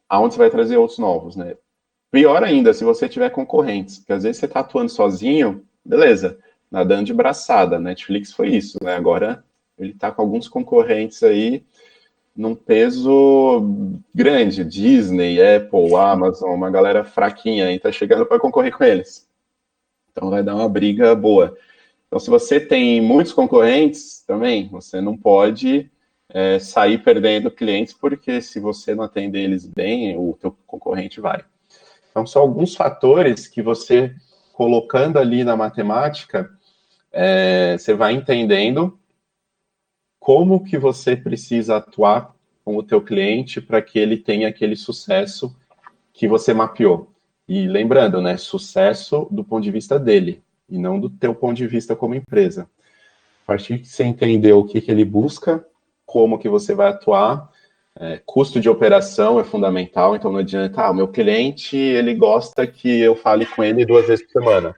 aonde você vai trazer outros novos, né? Pior ainda, se você tiver concorrentes, porque às vezes você está atuando sozinho, beleza, nadando de braçada, Netflix foi isso, né? Agora ele está com alguns concorrentes aí num peso grande, Disney, Apple, Amazon, uma galera fraquinha aí tá chegando para concorrer com eles. Então vai dar uma briga boa. Então, se você tem muitos concorrentes também, você não pode sair perdendo clientes, porque se você não atender eles bem, o teu concorrente vai. Então, são alguns fatores que você, colocando ali na matemática, você vai entendendo como que você precisa atuar com o teu cliente para que ele tenha aquele sucesso que você mapeou. E lembrando, né, sucesso do ponto de vista dele, e não do teu ponto de vista como empresa. A partir que você entendeu o que ele busca, como que você vai atuar, custo de operação é fundamental, então não adianta, o meu cliente, ele gosta que eu fale com ele 2 vezes por semana.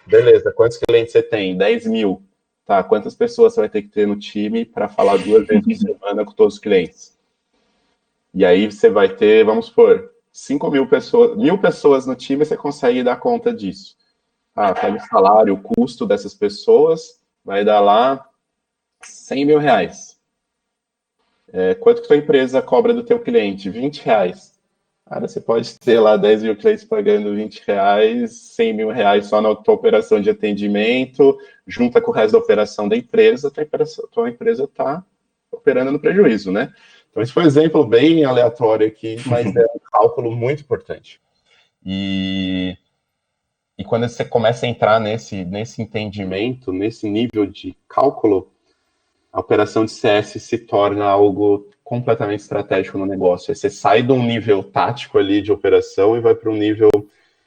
Beleza, quantos clientes você tem? 10.000. Tá, quantas pessoas você vai ter que ter no time para falar 2 vezes por semana com todos os clientes? E aí você vai ter, vamos supor, 5.000 pessoas, 1.000 pessoas no time, você consegue dar conta disso. Pega o salário, o custo dessas pessoas, vai dar lá 100 mil reais. Quanto que tua empresa cobra do teu cliente? 20 reais. Cara, você pode ter lá 10 mil clientes pagando R$ 20, R$ 100 mil só na tua operação de atendimento, junta com o resto da operação da empresa, tua empresa está operando no prejuízo, né? Então, esse foi um exemplo bem aleatório aqui, mas é um cálculo muito importante. E quando você começa a entrar nesse entendimento, nesse nível de cálculo, a operação de CS se torna algo completamente estratégico no negócio. Aí você sai de um nível tático ali de operação e vai para um nível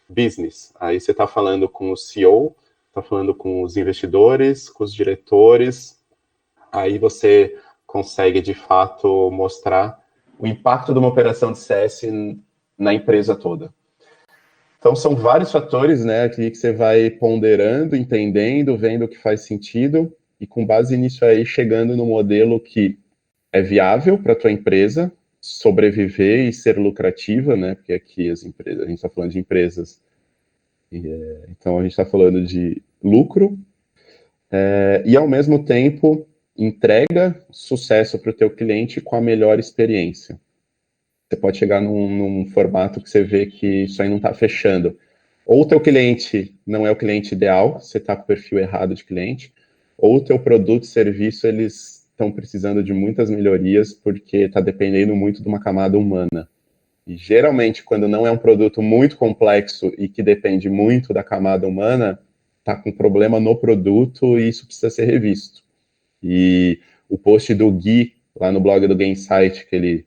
business. Aí você está falando com o CEO, está falando com os investidores, com os diretores. Aí você consegue, de fato, mostrar o impacto de uma operação de CS na empresa toda. Então, são vários fatores, né, aqui que você vai ponderando, entendendo, vendo o que faz sentido, e com base nisso aí, chegando no modelo que é viável para a tua empresa sobreviver e ser lucrativa, né, porque aqui as empresas, a gente está falando de empresas, então a gente está falando de lucro, e ao mesmo tempo entrega sucesso para o teu cliente com a melhor experiência. Você pode chegar num formato que você vê que isso aí não está fechando. Ou o teu cliente não é o cliente ideal, você está com o perfil errado de cliente, ou o teu produto e serviço, eles estão precisando de muitas melhorias porque está dependendo muito de uma camada humana. E geralmente, quando não é um produto muito complexo e que depende muito da camada humana, está com problema no produto e isso precisa ser revisto. E o post do Gui, lá no blog do Gainsight, que ele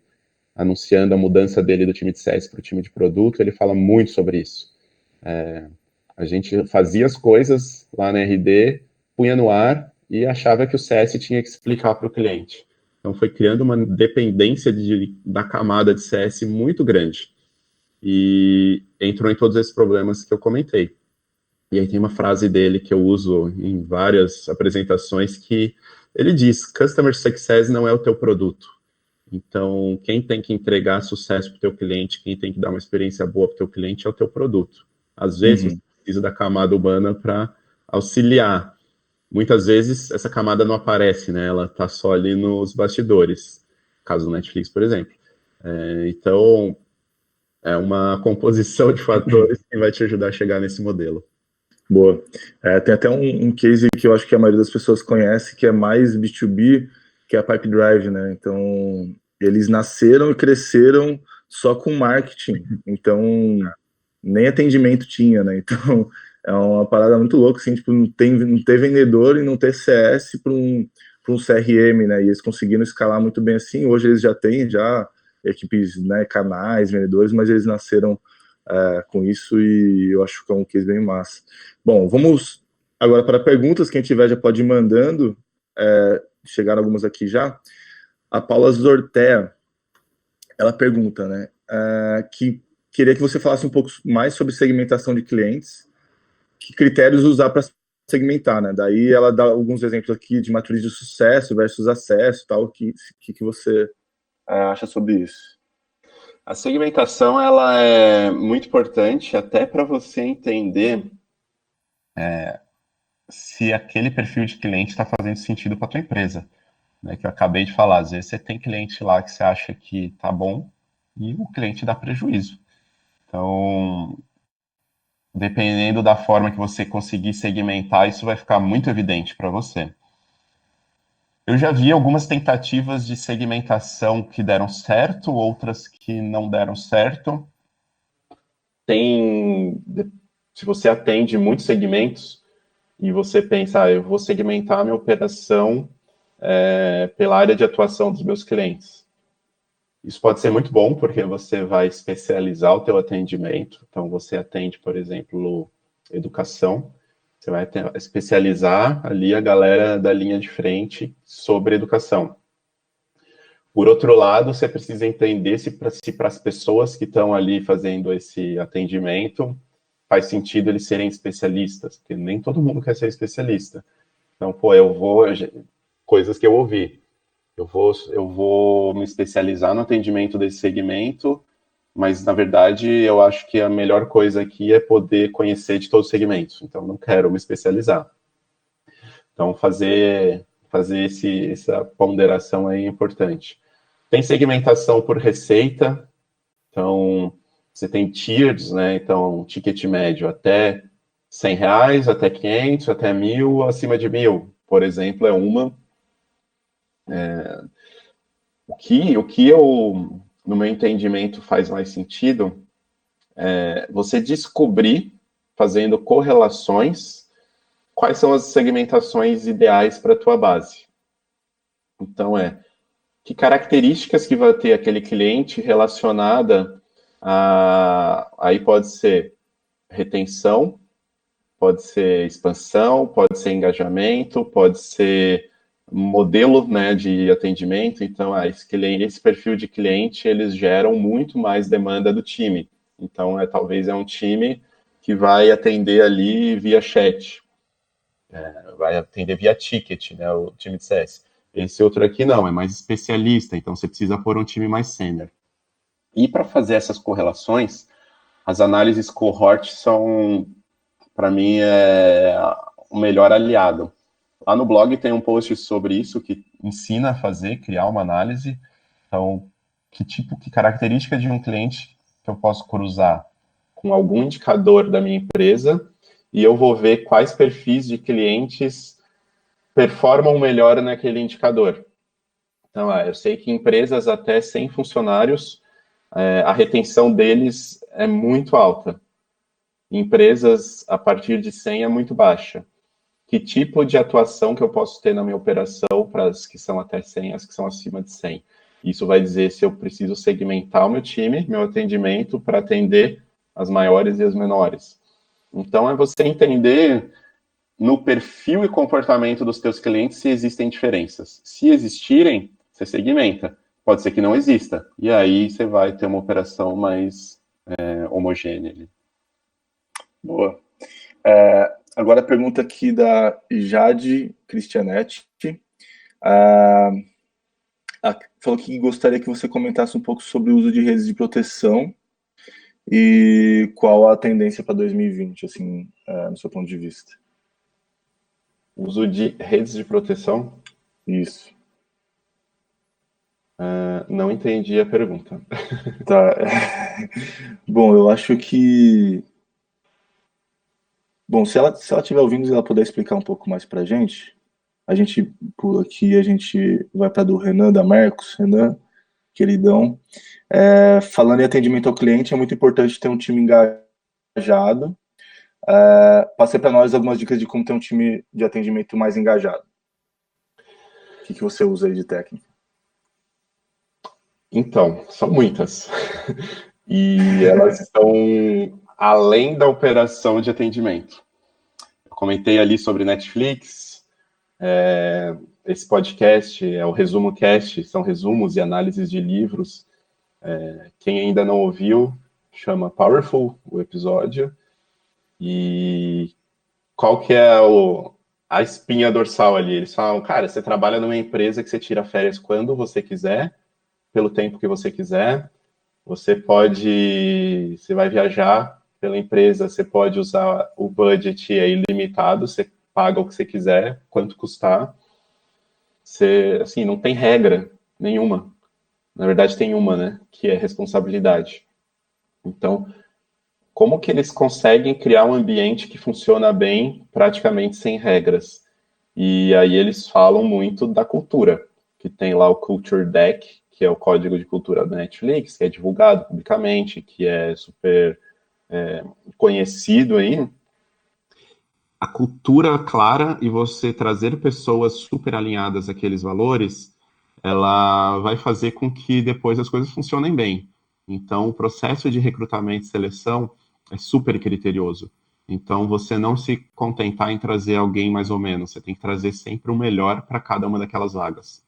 anunciando a mudança dele do time de CS para o time de produto, ele fala muito sobre isso. A gente fazia as coisas lá na RD, punha no ar e achava que o CS tinha que explicar para o cliente. Então foi criando uma dependência da camada de CS muito grande. E entrou em todos esses problemas que eu comentei. E aí tem uma frase dele que eu uso em várias apresentações que ele diz: Customer Success não é o teu produto. Então, quem tem que entregar sucesso para o teu cliente, quem tem que dar uma experiência boa para o teu cliente é o teu produto. Às vezes, você precisa da camada humana para auxiliar. Muitas vezes, essa camada não aparece, né? Ela está só ali nos bastidores. Caso do Netflix, por exemplo. Então, é uma composição de fatores que vai te ajudar a chegar nesse modelo. Boa. Tem até um case que eu acho que a maioria das pessoas conhece, que é mais B2B, que é a Pipe Drive, né? Então, eles nasceram e cresceram só com marketing. Então, nem atendimento tinha, né? Então, é uma parada muito louca, assim, tipo, não ter vendedor e não ter CS para um CRM, né? E eles conseguiram escalar muito bem assim. Hoje eles já têm equipes, né, canais, vendedores, mas eles nasceram com isso e eu acho que é um case bem massa. Bom, vamos agora para perguntas. Quem tiver já pode ir mandando. Chegaram algumas aqui já. A Paula Zortea, ela pergunta, né, que queria que você falasse um pouco mais sobre segmentação de clientes, que critérios usar para segmentar, né? Daí ela dá alguns exemplos aqui de maturidade de sucesso versus acesso, tal. Que você acha sobre isso? A segmentação ela é muito importante até para você entender se aquele perfil de cliente está fazendo sentido para a tua empresa. Né, que eu acabei de falar, às vezes você tem cliente lá que você acha que tá bom e o cliente dá prejuízo. Então, dependendo da forma que você conseguir segmentar, isso vai ficar muito evidente para você. Eu já vi algumas tentativas de segmentação que deram certo, outras que não deram certo. Se você atende muitos segmentos e você pensa, eu vou segmentar a minha operação pela área de atuação dos meus clientes. Isso pode ser muito bom, porque você vai especializar o teu atendimento. Então, você atende, por exemplo, educação. Você vai especializar ali a galera da linha de frente sobre educação. Por outro lado, você precisa entender se para as pessoas que estão ali fazendo esse atendimento, faz sentido eles serem especialistas, porque nem todo mundo quer ser especialista. Então, coisas que eu ouvi. Eu vou me especializar no atendimento desse segmento, mas, na verdade, eu acho que a melhor coisa aqui é poder conhecer de todos os segmentos. Então, não quero me especializar. Então, fazer essa ponderação aí é importante. Tem segmentação por receita. Então, você tem tiers, né? Então, ticket médio até R$ 100, até 500, até 1.000, acima de 1.000, por exemplo, é uma. O que eu, no meu entendimento, faz mais sentido é você descobrir, fazendo correlações, quais são as segmentações ideais para a tua base. Então, que características que vai ter aquele cliente relacionada aí pode ser retenção, pode ser expansão, pode ser engajamento, pode ser modelo, né, de atendimento. Então, esse perfil de cliente, eles geram muito mais demanda do time. Então, talvez é um time que vai atender ali via chat, vai atender via ticket, né, o time de CS. Esse outro aqui não, é mais especialista, então você precisa pôr um time mais sênior. E para fazer essas correlações, as análises cohort são, para mim, o melhor aliado. Lá no blog tem um post sobre isso que ensina a fazer, criar uma análise. Então, que característica de um cliente que eu posso cruzar com algum indicador da minha empresa e eu vou ver quais perfis de clientes performam melhor naquele indicador. Então, eu sei que empresas até 100 funcionários, a retenção deles é muito alta. Empresas a partir de 100 é muito baixa. Que tipo de atuação que eu posso ter na minha operação para as que são até 100, as que são acima de 100? Isso vai dizer se eu preciso segmentar o meu time, meu atendimento, para atender as maiores e as menores. Então, é você entender no perfil e comportamento dos teus clientes se existem diferenças. Se existirem, você segmenta. Pode ser que não exista. E aí você vai ter uma operação mais homogênea. Boa. Agora a pergunta aqui da Jade Cristianetti. Falou que gostaria que você comentasse um pouco sobre o uso de redes de proteção e qual a tendência para 2020, assim, no seu ponto de vista. Uso de redes de proteção? Isso. Não entendi a pergunta. Tá. Bom, eu acho que... Bom, se ela estiver ouvindo e ela puder explicar um pouco mais para a gente pula aqui, a gente vai para do Renan, da Mercos. Renan, queridão. Falando em atendimento ao cliente, é muito importante ter um time engajado. Passei para nós algumas dicas de como ter um time de atendimento mais engajado. O que você usa aí de técnica? Então, são muitas. E elas estão além da operação de atendimento. Eu comentei ali sobre Netflix, esse podcast é o Resumo Cast, são resumos e análises de livros. Quem ainda não ouviu, chama Powerful, o episódio. E qual que é a espinha dorsal ali? Eles falam, cara, você trabalha numa empresa que você tira férias quando você quiser, pelo tempo que você quiser. Você vai viajar pela empresa, você pode usar o budget ilimitado, você paga o que você quiser, quanto custar. Você, assim, não tem regra nenhuma. Na verdade, tem uma, né? Que é responsabilidade. Então, como que eles conseguem criar um ambiente que funciona bem, praticamente sem regras? E aí eles falam muito da cultura, que tem lá o Culture Deck, que é o código de cultura da Netflix, que é divulgado publicamente, que é super conhecido aí. A cultura clara e você trazer pessoas super alinhadas àqueles valores, ela vai fazer com que depois as coisas funcionem bem. Então, o processo de recrutamento e seleção é super criterioso. Então, você não se contentar em trazer alguém mais ou menos, você tem que trazer sempre o melhor para cada uma daquelas vagas.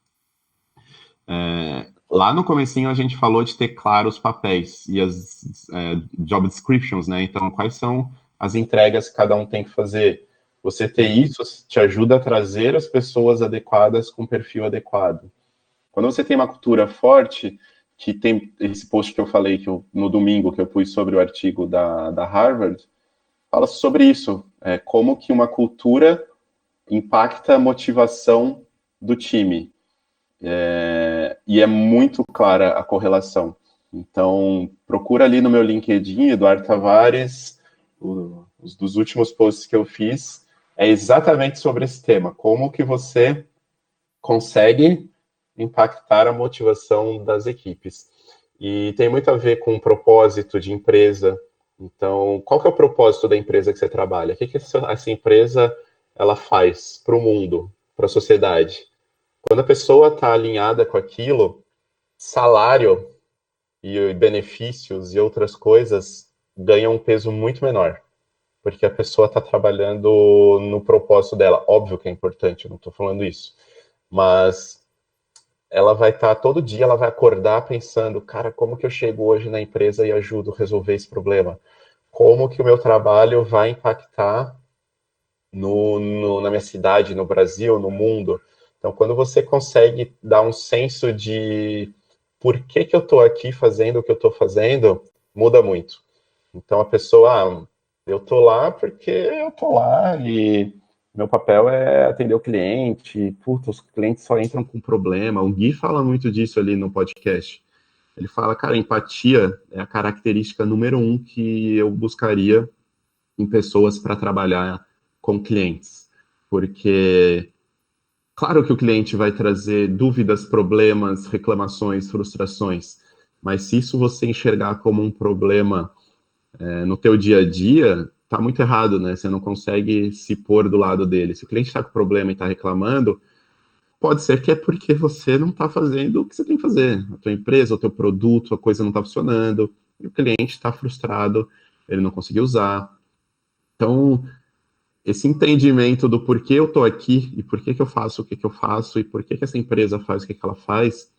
Lá no comecinho a gente falou de ter claro os papéis e as job descriptions, né? Então, quais são as entregas que cada um tem que fazer? Você ter isso te ajuda a trazer as pessoas adequadas com perfil adequado. Quando você tem uma cultura forte, que tem esse post que eu falei no domingo, que eu pus sobre o artigo da Harvard, fala sobre isso, como que uma cultura impacta a motivação do time. E é muito clara a correlação. Então, procura ali no meu LinkedIn, Eduardo Tavares, os dos últimos posts que eu fiz, é exatamente sobre esse tema, como que você consegue impactar a motivação das equipes. E tem muito a ver com o propósito de empresa. Então, qual que é o propósito da empresa que você trabalha? O que que essa empresa ela faz para o mundo, para a sociedade? Quando a pessoa está alinhada com aquilo, salário e benefícios e outras coisas ganham um peso muito menor, porque a pessoa está trabalhando no propósito dela. Óbvio que é importante, eu não estou falando isso, mas ela vai estar todo dia, ela vai acordar pensando, cara, como que eu chego hoje na empresa e ajudo a resolver esse problema? Como que o meu trabalho vai impactar na minha cidade, no Brasil, no mundo? Então, quando você consegue dar um senso de por que que eu estou aqui fazendo o que eu estou fazendo, muda muito. Então, a pessoa, eu estou lá porque eu estou lá e meu papel é atender o cliente. Puta, os clientes só entram com problema. O Gui fala muito disso ali no podcast. Ele fala, cara, empatia é a característica número um que eu buscaria em pessoas para trabalhar com clientes. Porque, claro que o cliente vai trazer dúvidas, problemas, reclamações, frustrações, mas se isso você enxergar como um problema no teu dia a dia, tá muito errado, né? Você não consegue se pôr do lado dele. Se o cliente está com problema e está reclamando, pode ser que é porque você não está fazendo o que você tem que fazer. A tua empresa, o teu produto, a coisa não está funcionando, e o cliente está frustrado, ele não conseguiu usar. Então, esse entendimento do porquê eu estou aqui e por que que eu faço o que que eu faço e por que que essa empresa faz o que que ela faz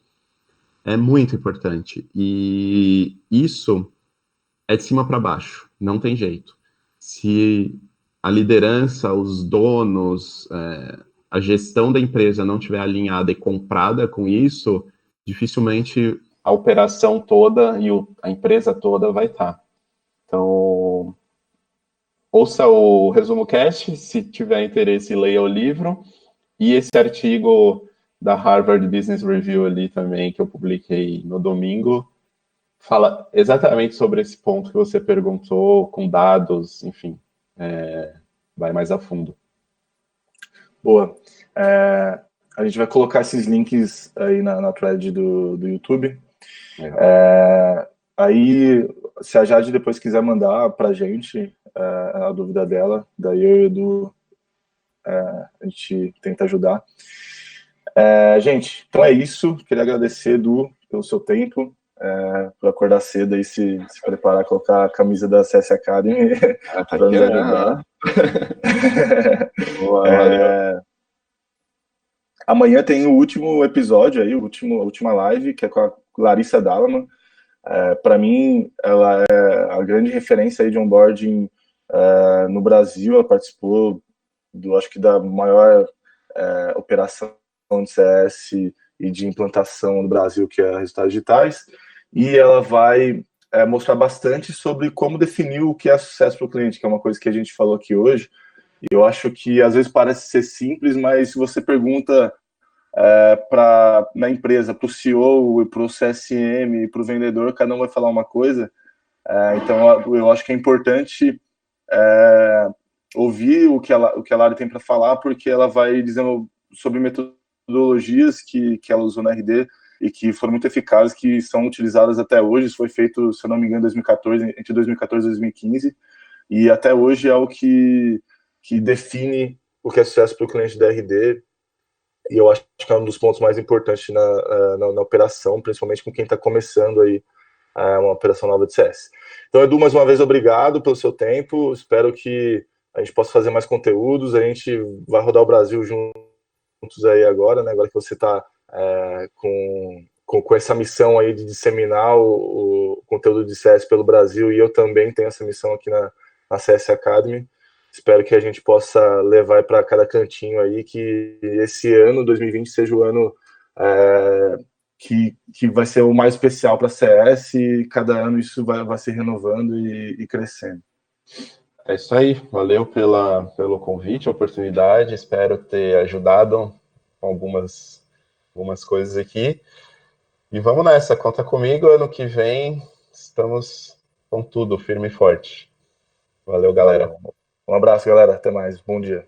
é muito importante. E isso é de cima para baixo, não tem jeito. Se a liderança, os donos, a gestão da empresa não estiver alinhada e comprada com isso, dificilmente a operação toda e a empresa toda vai estar. Então, ouça o Resumo Cast, se tiver interesse, leia o livro. E esse artigo da Harvard Business Review ali também, que eu publiquei no domingo, fala exatamente sobre esse ponto que você perguntou, com dados, enfim, vai mais a fundo. Boa. A gente vai colocar esses links aí na thread do YouTube. Aí, se a Jade depois quiser mandar para a gente a dúvida dela, daí eu e o Edu, a gente tenta ajudar. Gente, então é isso. Queria agradecer, Edu, pelo seu tempo, por acordar cedo e se preparar, colocar a camisa da CS Academy para nos ajudar. Boa, amanhã tem o último episódio aí, a última live, que é com a Larissa Dalaman. Para mim, ela é a grande referência aí de onboarding no Brasil. Ela participou acho que da maior operação de CS e de implantação no Brasil, que é Resultados Digitais, e ela vai mostrar bastante sobre como definir o que é sucesso para o cliente, que é uma coisa que a gente falou aqui hoje. E eu acho que às vezes parece ser simples, mas se você pergunta na empresa, para o CEO, para o CSM, para o vendedor, cada um vai falar uma coisa. Então eu acho que é importante ouvir o que a Lari tem para falar, porque ela vai dizendo sobre metodologias que ela usou na RD e que foram muito eficazes, que são utilizadas até hoje. Isso foi feito, se eu não me engano, entre 2014 e 2015, e até hoje é o que define o que é sucesso para o cliente da RD, e eu acho que é um dos pontos mais importantes na operação, principalmente com quem está começando aí uma operação nova de CS. Então, Edu, mais uma vez, obrigado pelo seu tempo. Espero que a gente possa fazer mais conteúdos. A gente vai rodar o Brasil juntos aí agora, né? Agora que você está com essa missão aí de disseminar o conteúdo de CS pelo Brasil, e eu também tenho essa missão aqui na CS Academy. Espero que a gente possa levar para cada cantinho aí, que esse ano, 2020, seja o ano que vai ser o mais especial para a CS, e cada ano isso vai se renovando e crescendo. É isso aí, valeu pelo convite, a oportunidade, espero ter ajudado com algumas coisas aqui. E vamos nessa, conta comigo, ano que vem, estamos com tudo, firme e forte. Valeu, galera. Valeu. Um abraço, galera. Até mais. Bom dia.